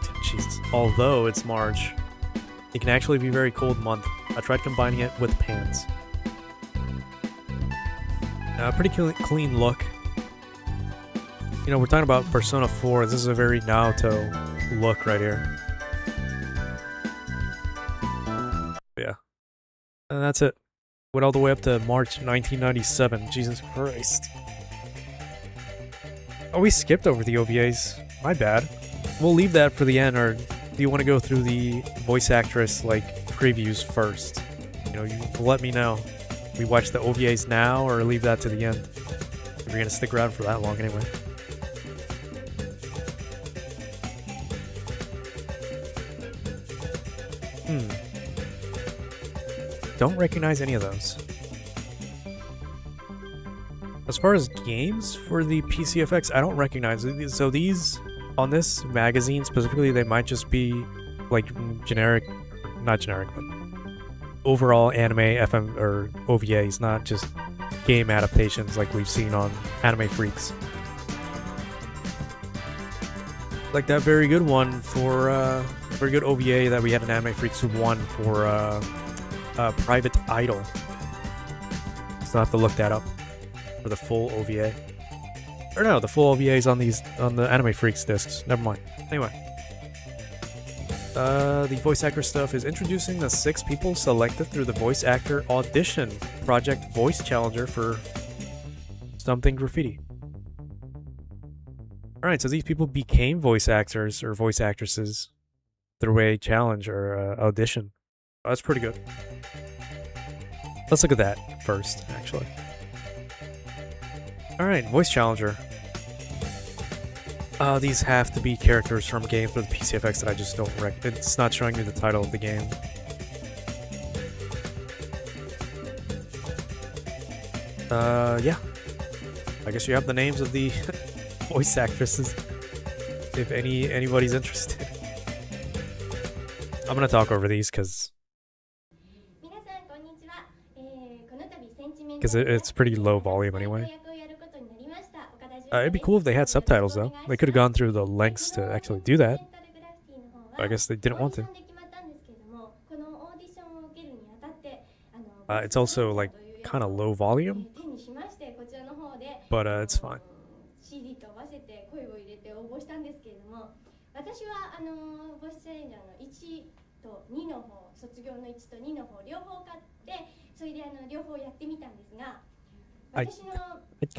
it can actually be a very cold month. I tried combining it with pants. Pretty clean look. You know, we're talking about Persona 4. This is a very Naruto look right here. Yeah. And that's it. Went all the way up to March 1997. Jesus Christ. Oh, we skipped over the OVAs. My bad. We'll leave that for the end, or do you want to go through the voice actress, like, previews first? You know, you let me know. We watch the OVAs now, or leave that to the end? If you're gonna stick around for that long anyway. Don't recognize any of those. As far as games for the PCFX, I don't recognize it. So these, on this magazine specifically, they might just be like generic, not generic, but overall anime FM or OVAs, not just game adaptations like we've seen on Anime Freaks. Like that very good one for, very good OVA that we had in Anime Freaks 1 for Private Idol. So I'll have to look that up for the full OVA. Or no, the full OVA is on the Anime Freaks discs. Never mind. Anyway. The voice actor stuff is introducing the 6 people selected through the voice actor audition project voice challenger for Something Graffiti. Alright, so these people became voice actors or voice actresses through a challenge or audition. Oh, that's pretty good. Let's look at that first, actually. Alright, voice challenger. These have to be characters from games for the PCFX that I just don't it's not showing me the title of the game. Yeah. I guess you have the names of the voice actresses if anybody's interested. I'm gonna talk over these because it's pretty low volume anyway. It'd be cool if they had subtitles though. They could have gone through the lengths to actually do that. But I guess they didn't want to. It's also like kind of low volume, but it's fine. CD と合わせて声を入れて応募したんですけれども、私はボイスチャレンジャーの1と2の方、卒業の1と2の方両方買って、それで両方やってみたんですが、I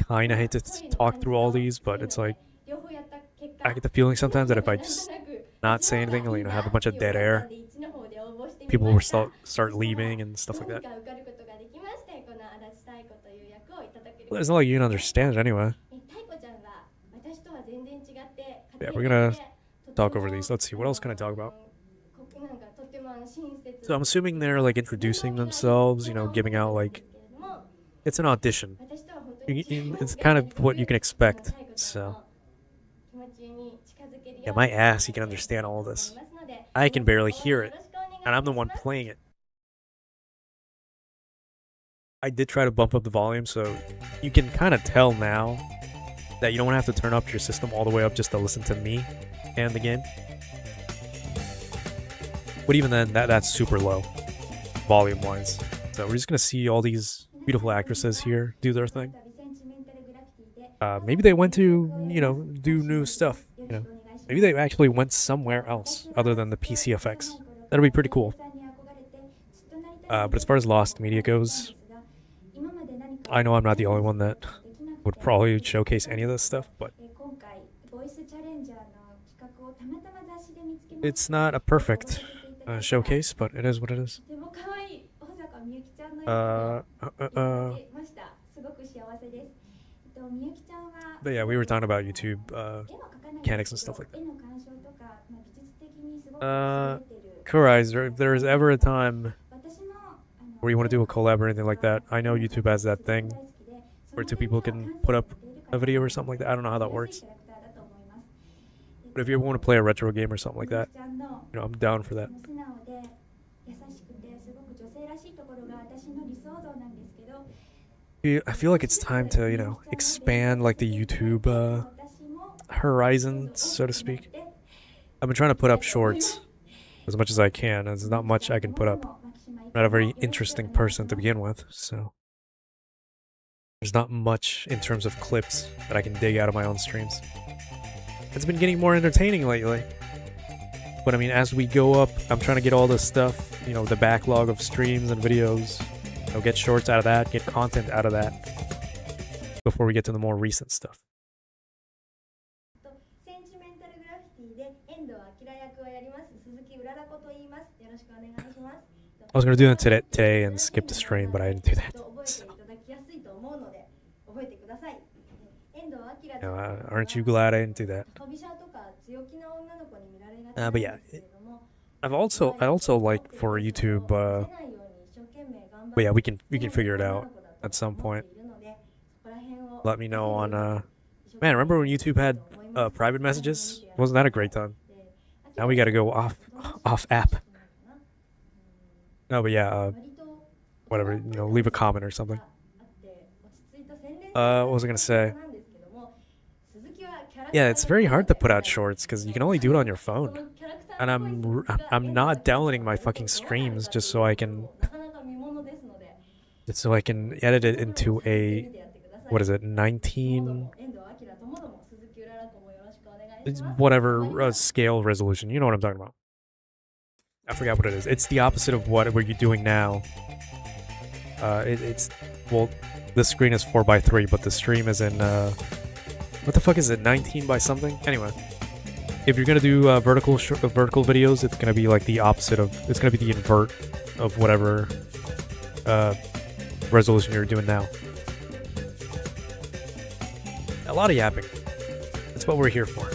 kind of hate to talk through all these, but it's like I get the feeling sometimes that if I just not say anything, you know, have a bunch of dead air, people will start leaving and stuff like that. Well, it's not like you can understand it anyway. Yeah, we're gonna talk over these. Let's see, what else can I talk about? So I'm assuming they're like introducing themselves, you know, giving out like, it's an audition. It's kind of what you can expect, so. Yeah, my ass, you can understand all this. I can barely hear it, and I'm the one playing it. I did try to bump up the volume, so you can kind of tell now that you don't have to turn up your system all the way up just to listen to me and the game. But even then, that's super low, volume-wise. So we're just gonna see all these beautiful actresses here do their thing. Maybe they went to, you know, do new stuff, you know. Maybe they actually went somewhere else other than the PCFX. That'd be pretty cool. But as far as Lost Media goes, I know I'm not the only one that would probably showcase any of this stuff, but it's not a perfect showcase, but it is what it is. But yeah, we were talking about YouTube mechanics and stuff like that. Kurai, if there is ever a time where you want to do a collab or anything like that, I know YouTube has that thing where 2 people can put up a video or something like that. I don't know how that works. But if you ever want to play a retro game or something like that, you know, I'm down for that. I feel like it's time to, you know, expand like the YouTube horizon, so to speak. I've been trying to put up shorts as much as I can. There's not much I can put up. I'm not a very interesting person to begin with, so there's not much in terms of clips that I can dig out of my own streams. It's been getting more entertaining lately. But I mean, as we go up, I'm trying to get all this stuff, you know, the backlog of streams and videos. You know, get shorts out of that, get content out of that before we get to the more recent stuff. I was going to do that today and skip the stream, but I didn't do that. So. Aren't you glad I didn't do that? But yeah, I also like for YouTube. But yeah, we can figure it out at some point. Let me know on Man, remember when YouTube had private messages? Wasn't that a great time? Now we got to go off app. No, but yeah, whatever. Leave a comment or something. What was I gonna say? Yeah, it's very hard to put out shorts because you can only do it on your phone. And I'm not downloading my fucking streams just so I can edit it into a what is it 19 whatever scale resolution. You know what I'm talking about. I forgot what it is. It's the opposite of what you're doing now. It's well, the screen is 4:3, but the stream is in what the fuck is it? 19 by something. Anyway, if you're gonna do vertical videos, it's gonna be like the opposite of. It's gonna be the invert of whatever resolution you're doing now. A lot of yapping. That's what we're here for.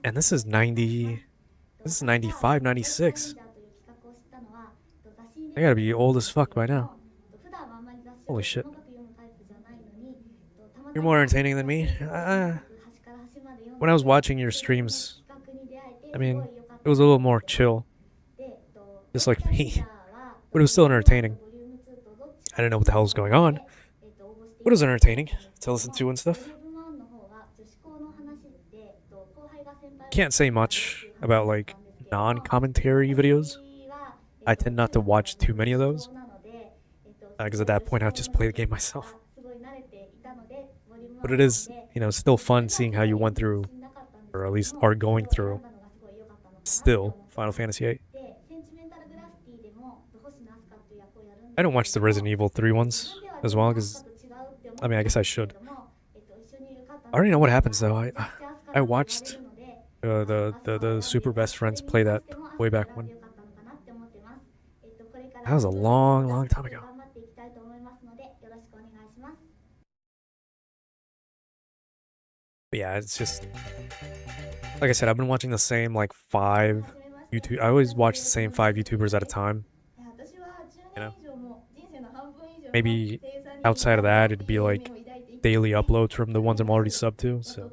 And this is 90. This is 95, 96. I gotta be old as fuck by now. Holy shit. You're more entertaining than me. When I was watching your streams, I mean, it was a little more chill. Just like me. But it was still entertaining. I didn't know what the hell was going on. But it was entertaining to listen to and stuff. Can't say much about like non-commentary videos. I tend not to watch too many of those. Because at that point I'll just play the game myself. But it is, still fun seeing how you went through, or at least are going through, still, Final Fantasy VIII. I don't watch the Resident Evil 3 ones as well, because, I mean, I guess I should. I already know what happens, though. I watched the Super Best Friends play that way back when. That was a long, long time ago. But yeah, it's just like I said, I've been watching the same like 5 YouTube. I always watch the same 5 YouTubers at a time. You know, maybe outside of that, it'd be like daily uploads from the ones I'm already subbed to. So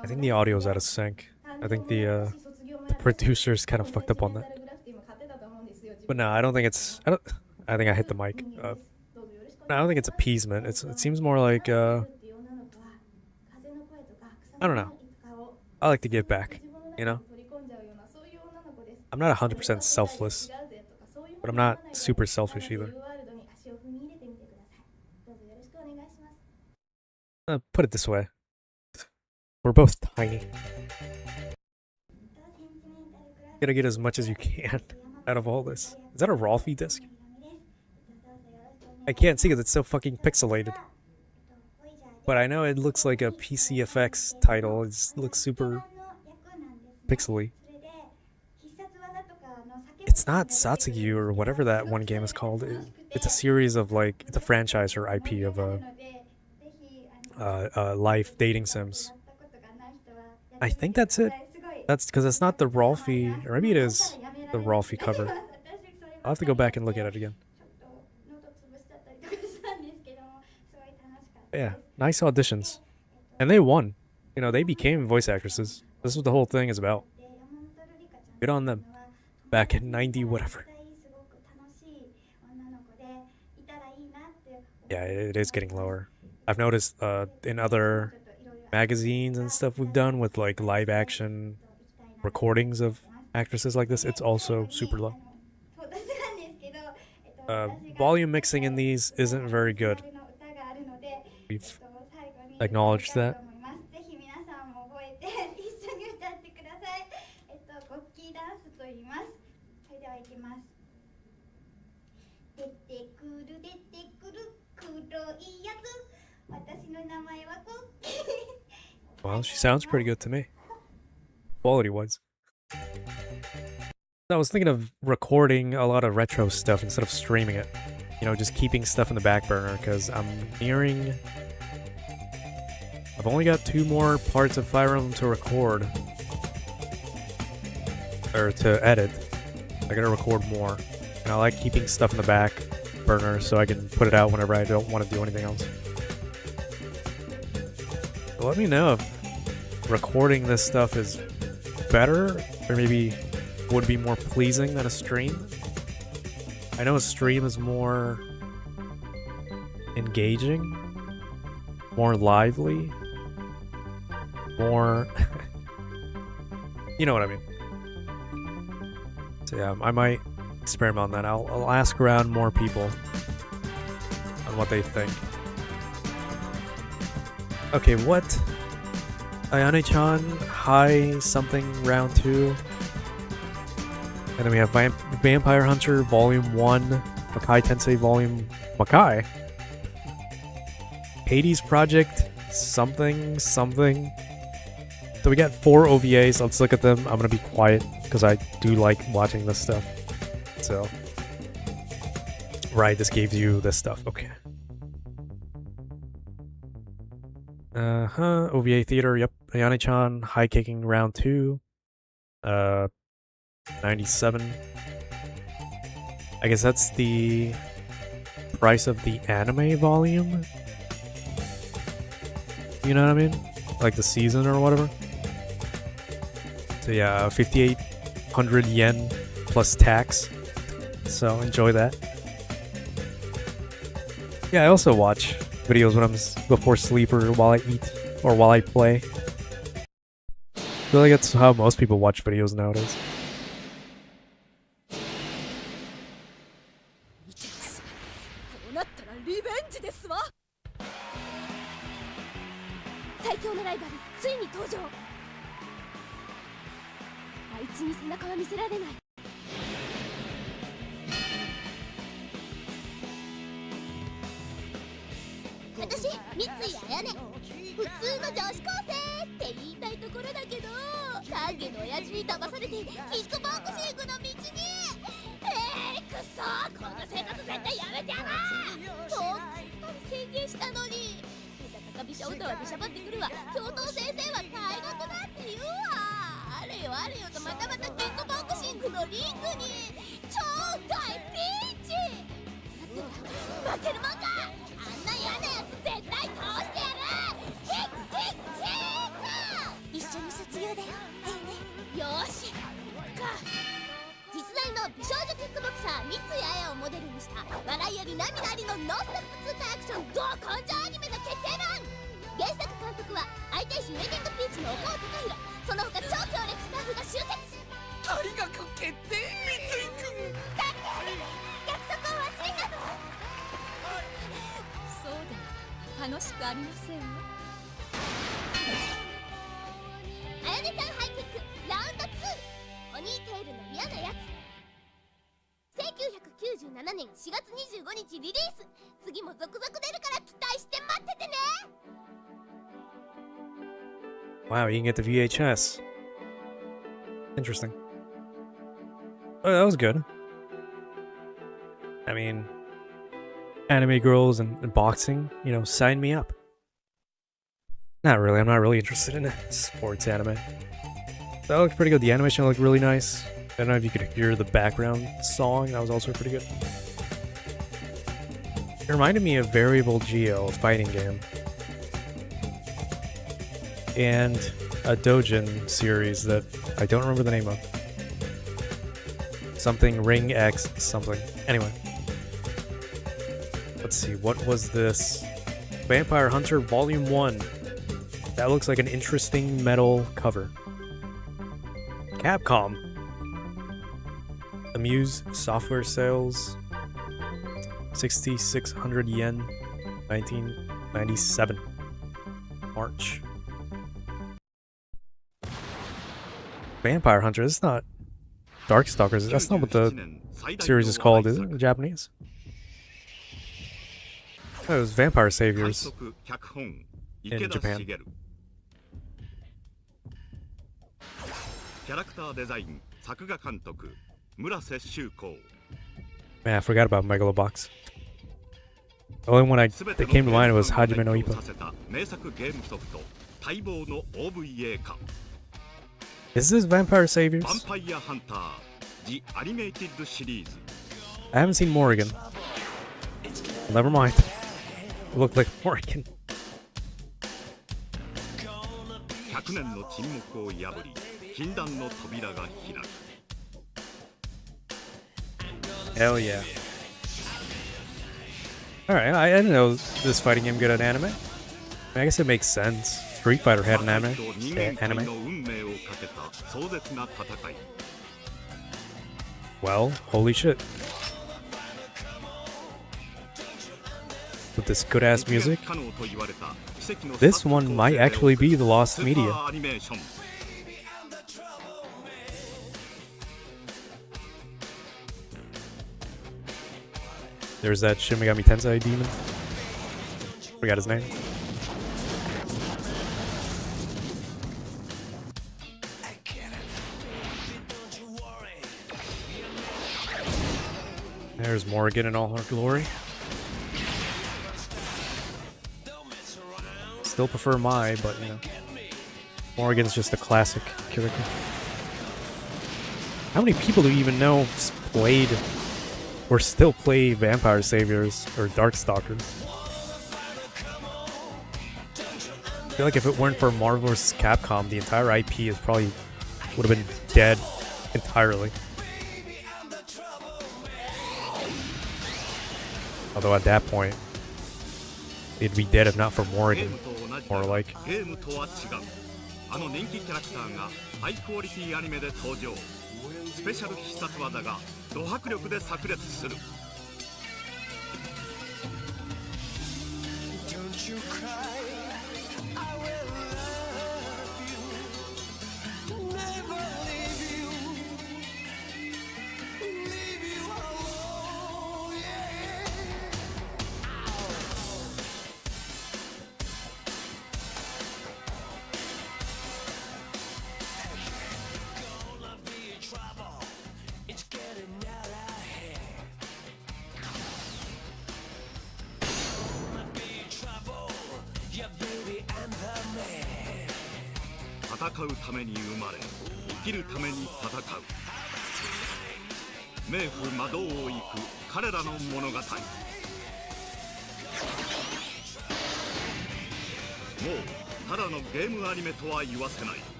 I think the audio's out of sync. I think the producers kind of fucked up on that. But no, I don't think it's. I think I hit the mic. No, I don't think it's appeasement. It seems more like I don't know. I like to give back. You know. I'm not 100% selfless, but I'm not super selfish either. Put it this way: we're both tiny. Gotta get as much as you can out of all this. Is that a Rolfie disc? I can't see because it's so fucking pixelated. But I know it looks like a PCFX title. It looks super pixely. It's not Satsuki or whatever that one game is called. It's a series of like, it's a franchise or IP of life dating sims. I think that's it. That's because it's not the Rolfie, or maybe it is the Rolfie cover. I'll have to go back and look at it again. But yeah, nice auditions. And they won. They became voice actresses. This is what the whole thing is about. Good on them. Back in 90 whatever. Yeah, it is getting lower. I've noticed in other magazines and stuff we've done with like live action recordings of actresses like this, it's also super low. Volume mixing in these isn't very good. We've acknowledged that. Well, she sounds pretty good to me. quality-wise. I was thinking of recording a lot of retro stuff instead of streaming it. You know, just keeping stuff in the back burner, because I'm nearing... I've only got 2 more parts of Fire Emblem to record. Or to edit. I gotta record more. And I like keeping stuff in the back burner so I can put it out whenever I don't want to do anything else. So let me know if recording this stuff is better, or maybe would be more pleasing than a stream. I know a stream is more engaging, more lively, more... you know what I mean. So yeah, I might experiment on that. I'll ask around more people on what they think. Okay, what? Ayane-chan, High something round 2. And then we have Vampire Hunter Volume 1, Makai Tensei Volume... Makai? Hades Project something. So we got 4 OVAs. Let's look at them. I'm gonna be quiet because I do like watching this stuff. So, right, this gives you this stuff. Okay. OVA Theater. Yep. Ayane-chan, High Kicking Round 2. 97. I guess that's the price of the anime volume. You know what I mean? Like the season or whatever. So yeah, 5,800 yen plus tax. So enjoy that. Yeah, I also watch videos when I'm before sleep or while I eat or while I play. I feel like that's how most people watch videos nowadays. Wow, you can get the VHS. Interesting. Oh, that was good. I mean, anime girls and boxing, you know, sign me up. Not really, I'm not really interested in sports anime. That looked pretty good. The animation looked really nice. I don't know if you could hear the background song, that was also pretty good. It reminded me of Variable Geo, a fighting game. And a Dojin series that I don't remember the name of. Something Ring X something. Anyway. Let's see, what was this? Vampire Hunter Volume 1. That looks like an interesting metal cover. Capcom. Amuse software sales. 6,600 yen. 1997. March. Vampire Hunter, this is not Darkstalkers. That's not what the series is called, is it? In Japanese? Oh, it was Vampire Saviors in Japan. Man, I forgot about Megalobox. The only one that came to mind was Hajime no Ippo. Is this Vampire Saviors? I haven't seen Morrigan. Never mind. It looked like Morrigan. Hell yeah. Alright, I didn't know this fighting game good at anime. I guess it makes sense. Street Fighter had an anime. Well, holy shit. With this good ass music, this one might actually be the lost media. There's that Shin Megami Tensei demon. Forgot his name. There's Morrigan in all her glory. Still prefer Mai, but you know, Morrigan's just a classic character. How many people do you even know played or still play Vampire Saviors or Darkstalkers? I feel like if it weren't for Marvel vs. Capcom, the entire IP is probably would have been dead entirely. Although at that point, it'd be dead if not for Morrigan, more like.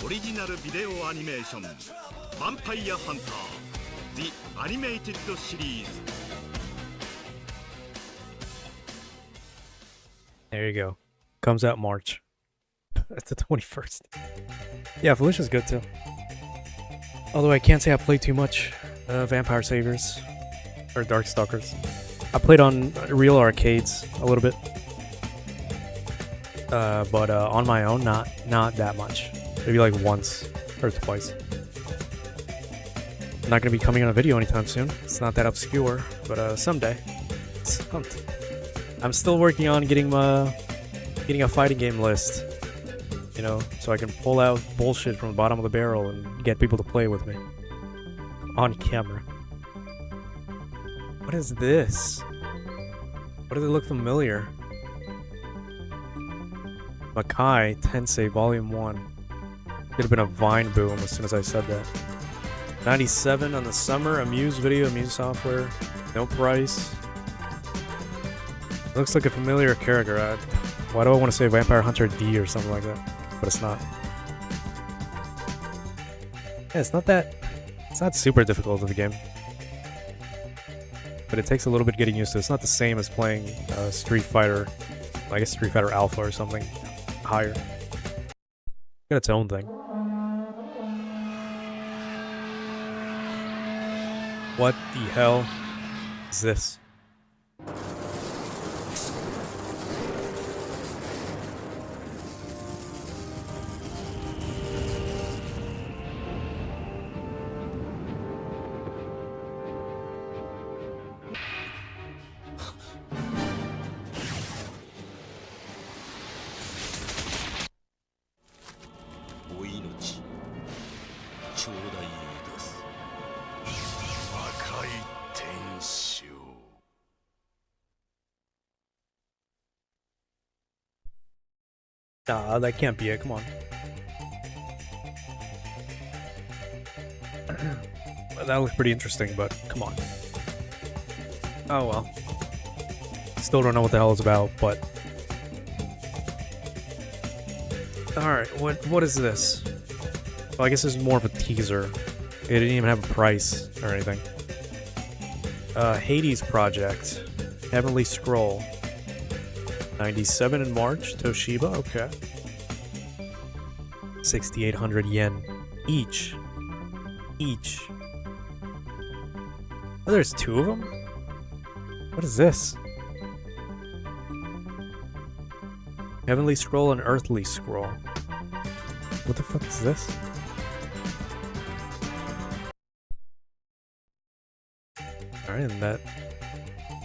Original video animation Vampire Hunter The Animated Series. There you go. Comes out March. That's the 21st. Yeah, Felicia's good too. Although I can't say I played too much Vampire Saviors or Darkstalkers. I played on real arcades a little bit. But on my own, not that much. Maybe like once or twice. Not gonna be coming on a video anytime soon. It's not that obscure, but someday. I'm still working on getting a fighting game list. You know, so I can pull out bullshit from the bottom of the barrel and get people to play with me. On camera. What is this? Why does it look familiar? Makai Tensei Volume 1. Could have been a Vine boom as soon as I said that. 97 on the summer, Amuse Video, Amuse Software, no price. Looks like a familiar character. Why do I want to say Vampire Hunter D or something like that? But it's not. Yeah, it's not super difficult of the game. But it takes a little bit getting used to. It's not the same as playing Street Fighter, I guess Street Fighter Alpha or something higher. Got its own thing. What the hell is this? Nah, that can't be it. Come on. That looks pretty interesting, but come on. Oh well. Still don't know what the hell it's about, but... Alright, what is this? Well, I guess this is more of a teaser. It didn't even have a price or anything. Hades Project. Heavenly Scroll. 97 in March. Toshiba, okay. 6,800 yen. Each. Oh, there's two of them? What is this? Heavenly Scroll and Earthly Scroll. What the fuck is this? Alright, and that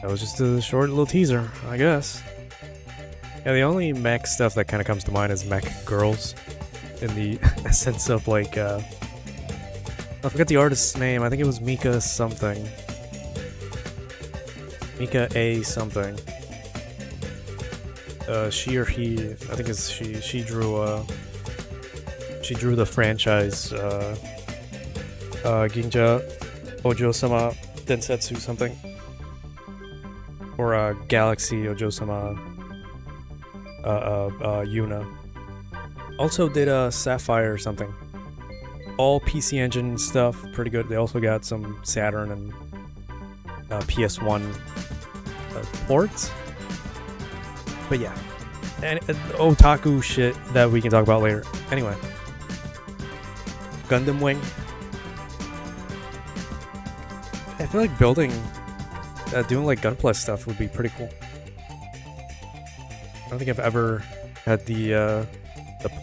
was just a short little teaser, I guess. Yeah, the only mech stuff that kind of comes to mind is mech girls. In the sense of like, I forget the artist's name, I think it was Mika something. Mika A something. She or he, I think it's she drew the franchise, Ginja Ojo-sama Densetsu something. Or, Galaxy Ojo-sama, Yuna. Also did, Sapphire or something. All PC Engine stuff, pretty good. They also got some Saturn and, PS1, ports. But yeah, and otaku shit that we can talk about later. Anyway, Gundam Wing. I feel like doing like Gunpla stuff would be pretty cool. I don't think I've ever had the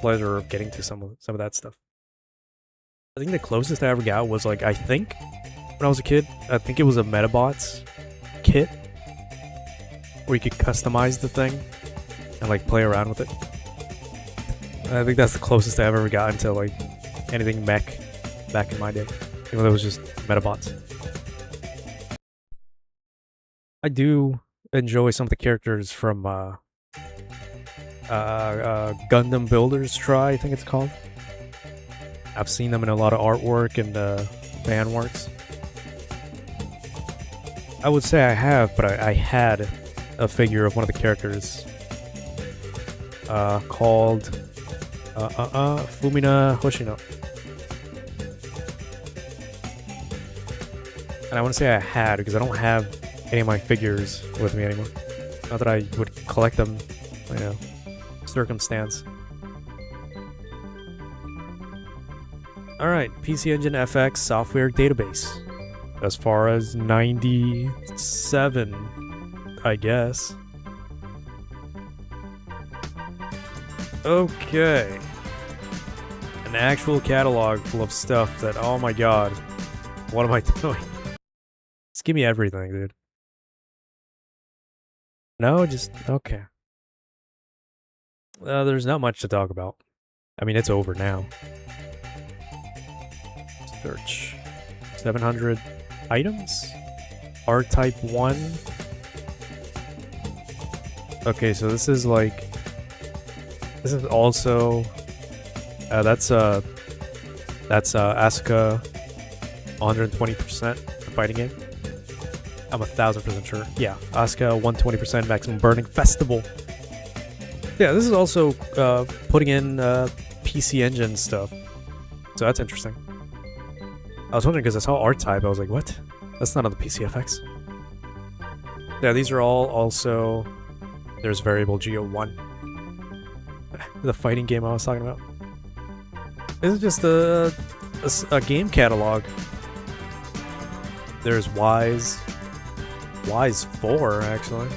pleasure of getting to some of that stuff. I think the closest I ever got was like, I think when I was a kid, I think it was a Metabots kit where you could customize the thing and like play around with it. I think that's the closest I ever gotten to like anything mech back in my day, even though it was just Metabots. I do enjoy some of the characters from Gundam Builders Try, I think it's called. I've seen them in a lot of artwork and fan works. I would say I have, but I had a figure of one of the characters called Fumina Hoshino. And I want to say I had, because I don't have any of my figures with me anymore. Not that I would collect them, you know, circumstance. Alright, PC Engine FX software database. As far as 97, I guess. Okay. An actual catalog full of stuff that, oh my god, what am I doing? Just give me everything, dude. No, just, okay. There's not much to talk about. I mean, it's over now. Search. 700 items? R-Type 1? Okay, so this is like... This is also... that's Asuka 120% fighting game. I'm 1000% sure. Yeah, Asuka 120% maximum burning festival. Yeah, this is also putting in PC Engine stuff. So that's interesting. I was wondering because I saw R-Type, I was like, what? That's not on the PCFX. Yeah, these are all also... There's Variable Geo 1. The fighting game I was talking about. This is just a game catalog. There's Wise 4, actually.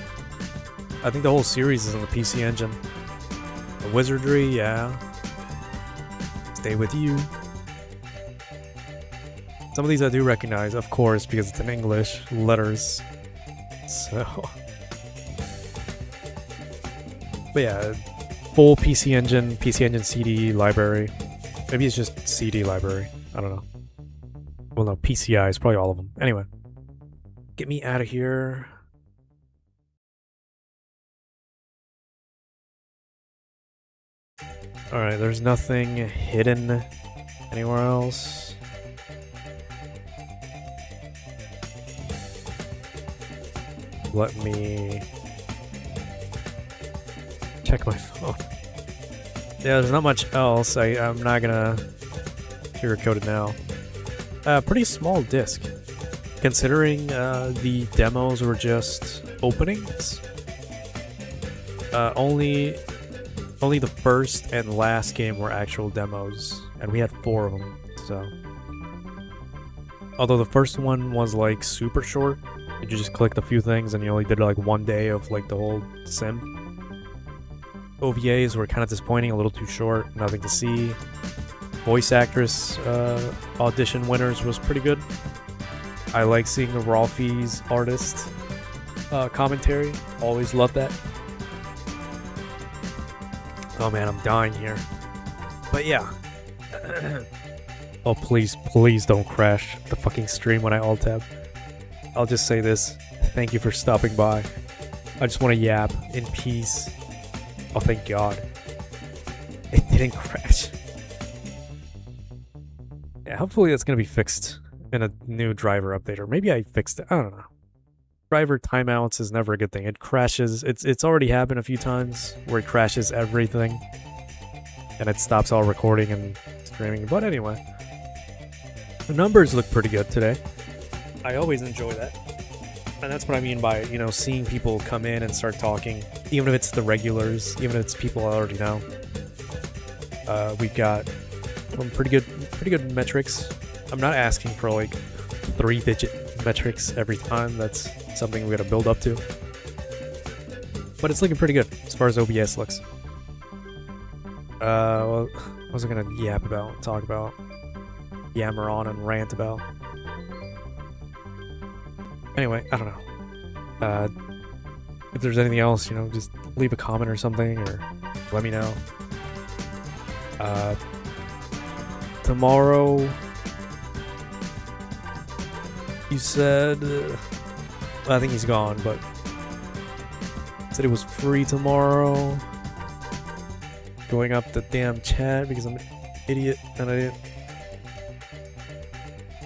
I think the whole series is on the PC Engine. The Wizardry, yeah. Stay with you. Some of these I do recognize, of course, because it's in English letters. So... But yeah, full PC Engine CD library. Maybe it's just CD library. I don't know. Well, no, PCI is probably all of them. Anyway, get me out of here. Alright, there's nothing hidden anywhere else. Let me check my phone. Yeah, there's not much else. I'm not gonna sugarcoat it now. Pretty small disc. Considering the demos were just openings. Only the first and last game were actual demos, and we had 4 of them, so. Although the first one was like super short, you just clicked a few things and you only did like 1 day of like the whole sim. OVAs were kind of disappointing, a little too short, nothing to see. Voice actress audition winners was pretty good. I like seeing the Rolfie's artist commentary, always love that. Oh man, I'm dying here. But yeah. Oh please, please don't crash the fucking stream when I alt-tab. I'll just say this. Thank you for stopping by. I just want to yap in peace. Oh thank God. It didn't crash. Yeah, hopefully that's gonna be fixed in a new driver update. Or maybe I fixed it. I don't know. Driver timeouts is never a good thing. It crashes. It's already happened a few times where it crashes everything and it stops all recording and streaming. But anyway, the numbers look pretty good today. I always enjoy that, and that's what I mean by, you know, seeing people come in and start talking, even if it's the regulars, even if it's people I already know. We've got some pretty good metrics. I'm not asking for like 3-digit metrics every time. That's something we gotta build up to. But it's looking pretty good as far as OBS looks. Well, what was I gonna talk about, yammer on and rant about? Anyway, I don't know. If there's anything else, you know, just leave a comment or something, or let me know. Tomorrow, you said, I think he's gone, but said it was free tomorrow. Going up the damn chat because I'm an idiot and I didn't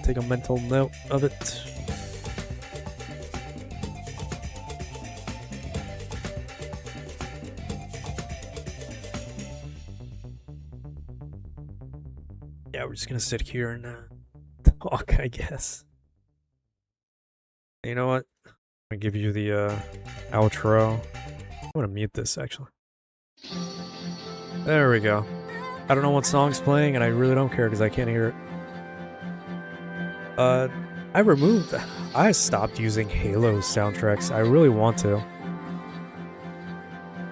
take a mental note of it. Yeah, we're just gonna sit here and talk, I guess. You know what? I'm gonna give you the outro. I'm gonna mute this actually. There we go. I don't know what song's playing and I really don't care because I can't hear it. I stopped using Halo soundtracks. I really want to.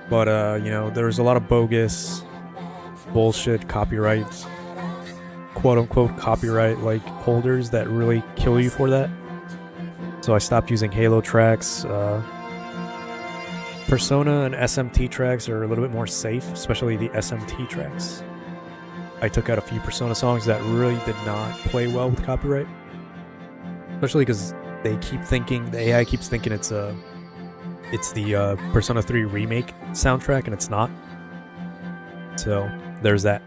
But you know, there's a lot of bogus bullshit copyright, quote unquote copyright like holders that really kill you for that. So I stopped using Halo tracks. Persona and SMT tracks are a little bit more safe, especially the SMT tracks. I took out a few Persona songs that really did not play well with copyright. Especially because they keep thinking, the AI keeps thinking it's the Persona 3 remake soundtrack, and it's not. So there's that.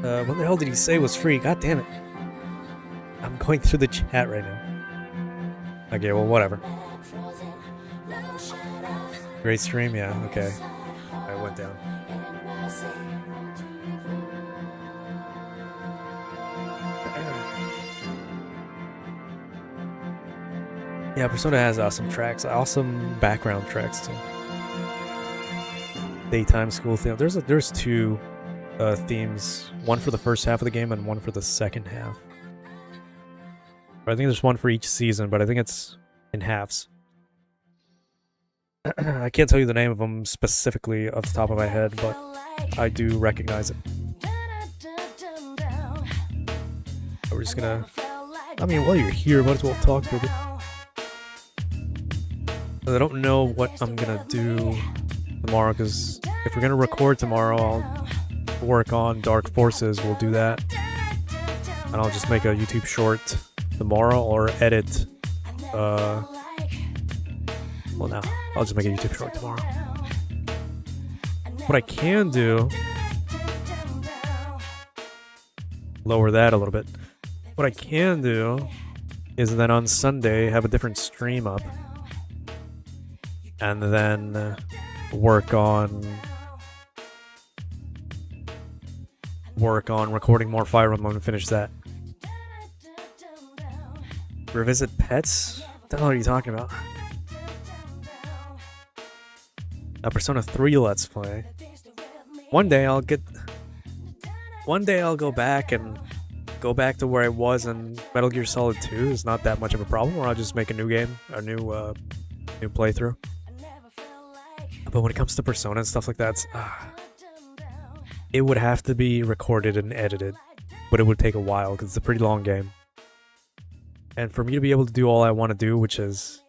What the hell did he say was free? God damn it. I'm going through the chat right now. Okay, well, whatever. Great stream? Yeah, okay. I went down. Yeah, Persona has awesome tracks, awesome background tracks too. Daytime school theme. There's 2 themes, one for the first half of the game and one for the second half. I think there's one for each season, but I think it's in halves. I can't tell you the name of them specifically off the top of my head, but I do recognize it. We're just gonna... I mean, while you're here, might as well talk to it. I don't know what I'm gonna do tomorrow, because if we're gonna record tomorrow, I'll work on Dark Forces. We'll do that. And I'll just make a YouTube short tomorrow or edit. Well, no, I'll just make a YouTube short tomorrow. What I can do, lower that a little bit. What I can do is then on Sunday have a different stream up, and then work on recording more Fire Emblem and finish that. Revisit pets? What the hell are you talking about? A Persona 3 Let's Play. One day I'll go back to where I was, and Metal Gear Solid 2 is not that much of a problem, or I'll just make a new game, a new playthrough. But when it comes to Persona and stuff like that, it would have to be recorded and edited, but it would take a while because it's a pretty long game. And for me to be able to do all I want to do, which is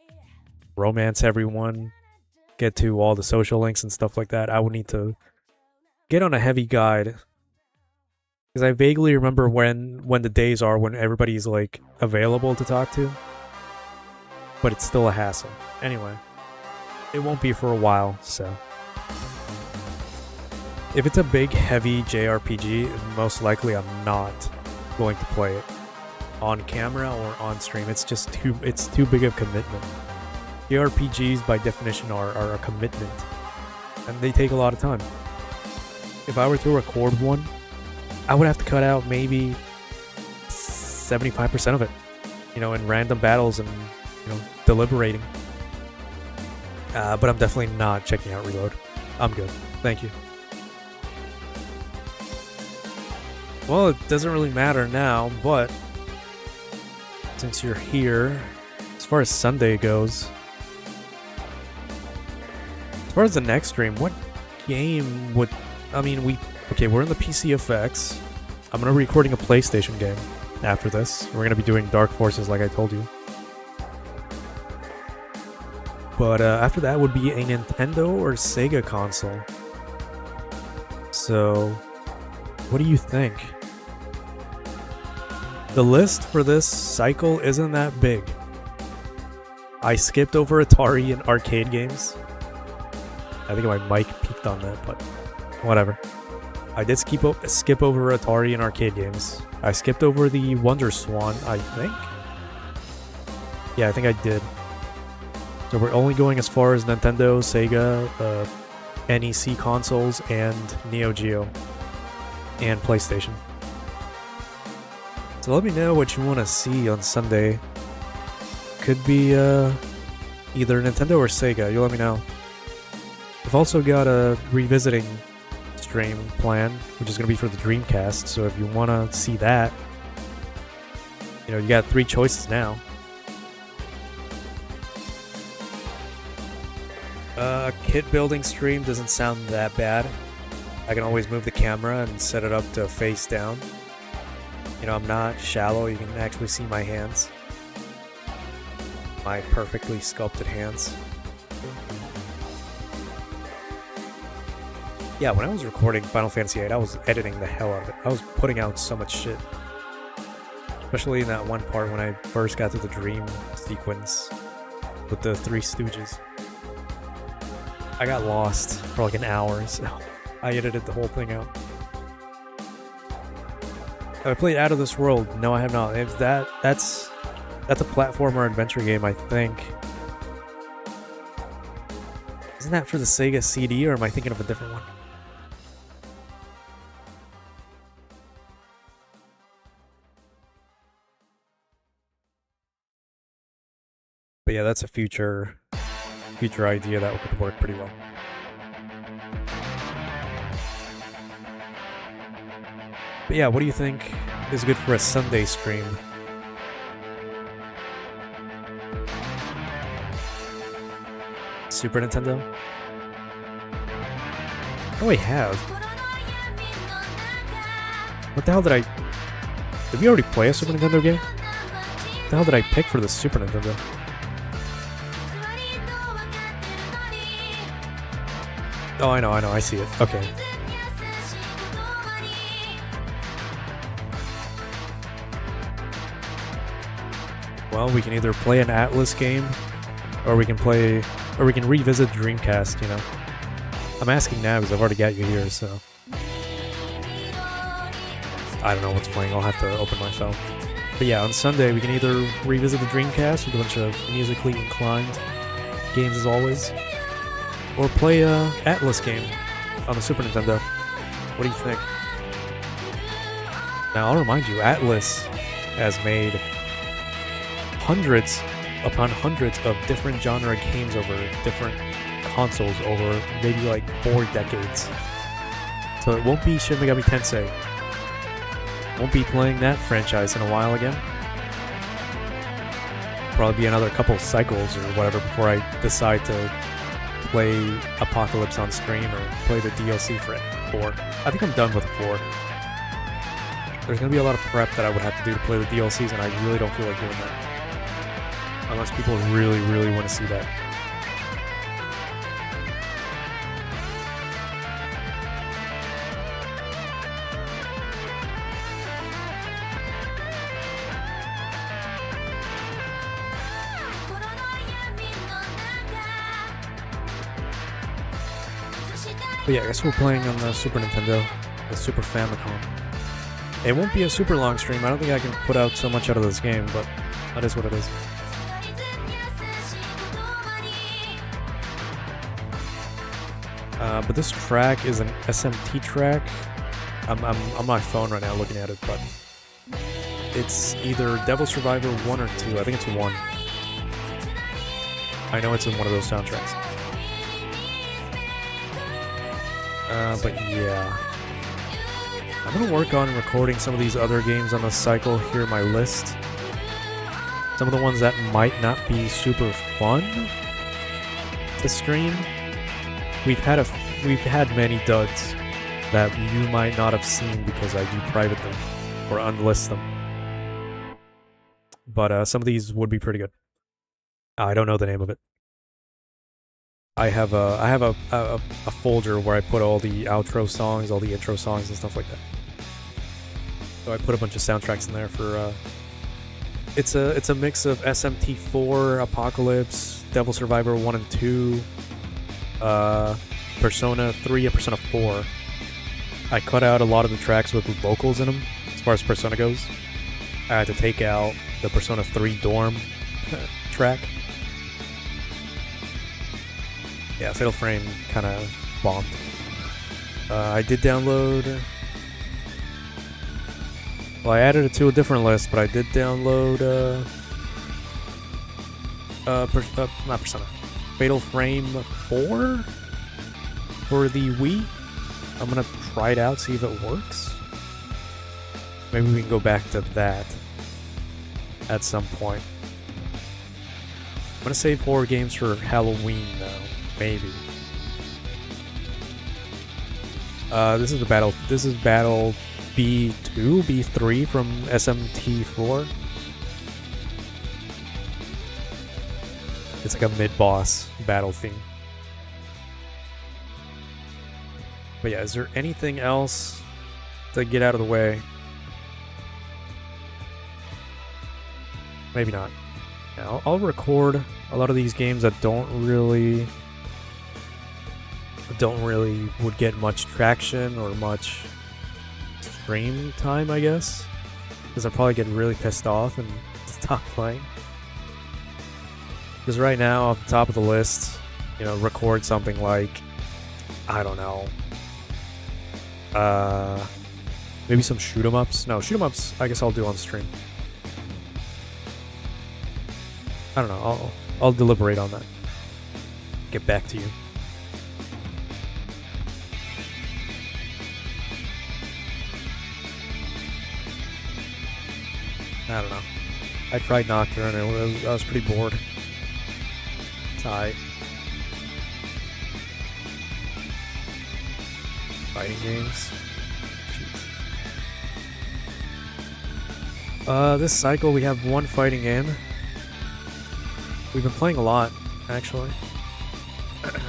romance everyone, get to all the social links and stuff like that, I would need to get on a heavy guide. Because I vaguely remember when the days are when everybody's like available to talk to, but it's still a hassle. Anyway, it won't be for a while, so. If it's a big, heavy JRPG, most likely I'm not going to play it on camera or on stream. It's just too big of a commitment. JRPGs by definition are a commitment, and they take a lot of time. If I were to record one, I would have to cut out maybe 75% of it, in random battles and, deliberating. But I'm definitely not checking out Reload. I'm good. Thank you. Well, it doesn't really matter now, but since you're here, as far as Sunday goes, as far as the next stream, what game would... we're in the PCFX. I'm going to be recording a PlayStation game after this. We're going to be doing Dark Forces like I told you. But after that would be a Nintendo or Sega console. So, what do you think? The list for this cycle isn't that big. I skipped over Atari and arcade games. I think my mic peaked on that, but whatever. I did skip over Atari and arcade games. I skipped over the Wonder Swan, I think. Yeah, I think I did. So we're only going as far as Nintendo, Sega, NEC consoles, and Neo Geo, and PlayStation. So let me know what you want to see on Sunday. Could be either Nintendo or Sega. You let me know. I've also got a revisiting stream plan, which is going to be for the Dreamcast. So if you want to see that, you got 3 choices now. A kit building stream doesn't sound that bad. I can always move the camera and set it up to face down. I'm not shallow. You can actually see my hands. My perfectly sculpted hands. Yeah, when I was recording Final Fantasy VIII, I was editing the hell out of it. I was putting out so much shit. Especially in that one part when I first got to the dream sequence with the 3 Stooges. I got lost for like an hour, so I edited the whole thing out. Have I played Out of This World? No, I have not. That's a platformer adventure game, I think. Isn't that for the Sega CD, or am I thinking of a different one? But yeah, that's a future idea that could work pretty well. But yeah, what do you think is good for a Sunday stream? Super Nintendo? Oh, I have. What the hell did we already play a Super Nintendo game? What the hell did I pick for the Super Nintendo? Oh, I know, I see it. Okay. Well, we can either play an Atlas game, or we can revisit Dreamcast, you know. I'm asking now because I've already got you here, so I don't know what's playing. I'll have to open my phone. But yeah, on Sunday we can either revisit the Dreamcast with a bunch of musically inclined games as always, or play a Atlas game on the Super Nintendo. What do you think? Now, I'll remind you, Atlas has made hundreds upon hundreds of different genre games over different consoles over maybe like 4 decades. So it won't be Shin Megami Tensei. Won't be playing that franchise in a while again. Probably be another couple cycles or whatever before I decide to play Apocalypse on stream or play the DLC for it. 4. I think I'm done with 4. There's going to be a lot of prep that I would have to do to play the DLCs, and I really don't feel like doing that. Unless people really, really want to see that. But yeah, I guess we're playing on the Super Nintendo, the Super Famicom. It won't be a super long stream. I don't think I can put out so much out of this game, but that is what it is. But this track is an SMT track. I'm on my phone right now looking at it, but it's either Devil Survivor 1 or 2. I think it's 1. I know it's in one of those soundtracks. But yeah. I'm gonna work on recording some of these other games on the cycle here in my list. Some of the ones that might not be super fun to stream. We've had many duds that you might not have seen because I do private them or unlist them. But some of these would be pretty good. I don't know the name of it. I have a folder where I put all the outro songs, all the intro songs, and stuff like that. So I put a bunch of soundtracks in there for. It's a mix of SMT4, Apocalypse, Devil Survivor 1 and 2, Persona 3, and Persona 4. I cut out a lot of the tracks with vocals in them, as far as Persona goes. I had to take out the Persona 3 Dorm track. Yeah, Fatal Frame kind of bombed. I did download... Well, I added it to a different list, but I did download... not Persona. Fatal Frame 4 for the Wii. I'm gonna try it out, see if it works. Maybe we can go back to that at some point. I'm gonna save horror games for Halloween, though. Maybe. This is Battle B2, B3 from SMT4. It's like a mid-boss battle theme. But yeah, is there anything else to get out of the way? Maybe not. Now, I'll record a lot of these games that don't really would get much traction or much stream time, I guess, because I'll probably get really pissed off and stop playing. Because right now, off the top of the list, you know, record something like, I don't know, maybe some shoot 'em ups. No, shoot 'em ups I guess I'll do on stream. I don't know, I'll deliberate on that. Get back to you. I don't know. I tried Nocturne and I was pretty bored. It's alright. Fighting games. Jeez. This cycle we have one fighting game. We've been playing a lot, actually.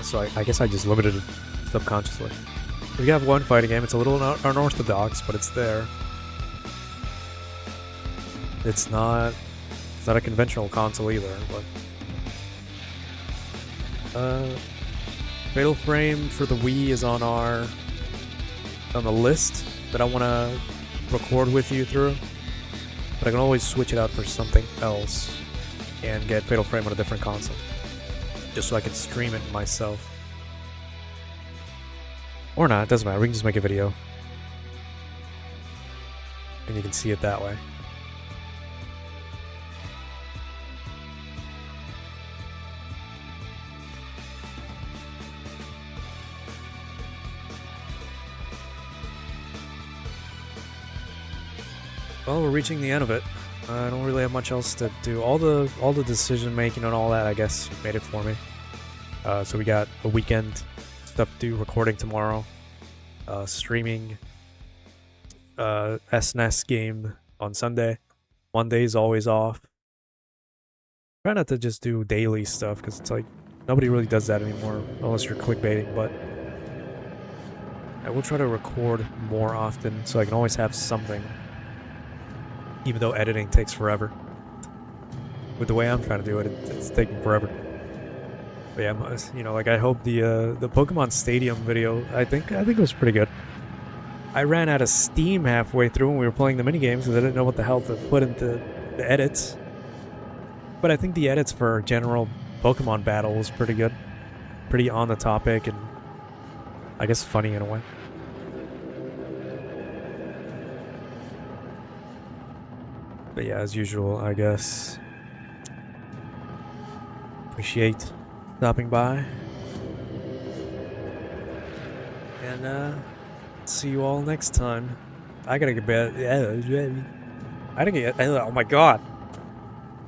So I guess I just limited it subconsciously. We have one fighting game. It's a little unorthodox, but it's there. It's not It's not a conventional console either, but Fatal Frame for the Wii is on the list that I want to record with you through. But I can always switch it out for something else and get Fatal Frame on a different console, just so I can stream it myself. Or not, it doesn't matter. We can just make a video and you can see it that way. Well, we're reaching the end of it. I don't really have much else to do. All the decision making and all that, I guess, made it for me. So we got a weekend stuff to do, recording tomorrow, streaming SNES game on Sunday. Monday's always off. Try not to just do daily stuff, because it's like nobody really does that anymore unless you're clickbaiting, but I will try to record more often so I can always have something, even though editing takes forever. With the way I'm trying to do it, it's taking forever. But yeah, you know, like I hope the Pokemon Stadium video, I think it was pretty good. I ran out of steam halfway through when we were playing the minigames because I didn't know what the hell to put into the edits. But I think the edits for general Pokemon battle was pretty good. Pretty on the topic and I guess funny in a way. But yeah, as usual, I guess. Appreciate stopping by. And see you all next time. I gotta get better. I gotta get. Oh my god.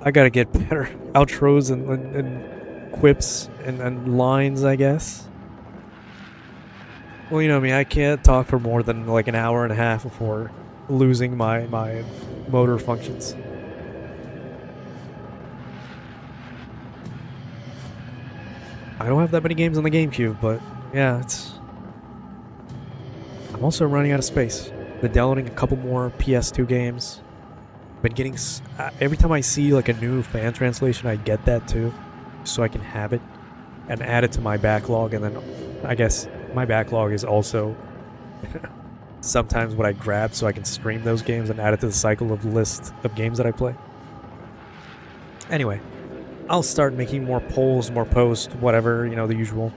I gotta get better outros and quips and lines, I guess. Well, you know me, I can't talk for more than like an hour and a half before losing my motor functions. I don't have that many games on the GameCube, but yeah, I'm also running out of space. Been downloading a couple more PS2 games. Been getting every time I see like a new fan translation, I get that too, so I can have it and add it to my backlog. And then I guess my backlog is also sometimes what I grab so I can stream those games and add it to the cycle of list of games that I play. Anyway, I'll start making more polls, more posts, whatever, you know, the usual.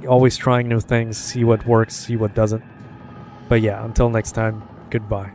Always trying new things, see what works, see what doesn't. But yeah, until next time, goodbye.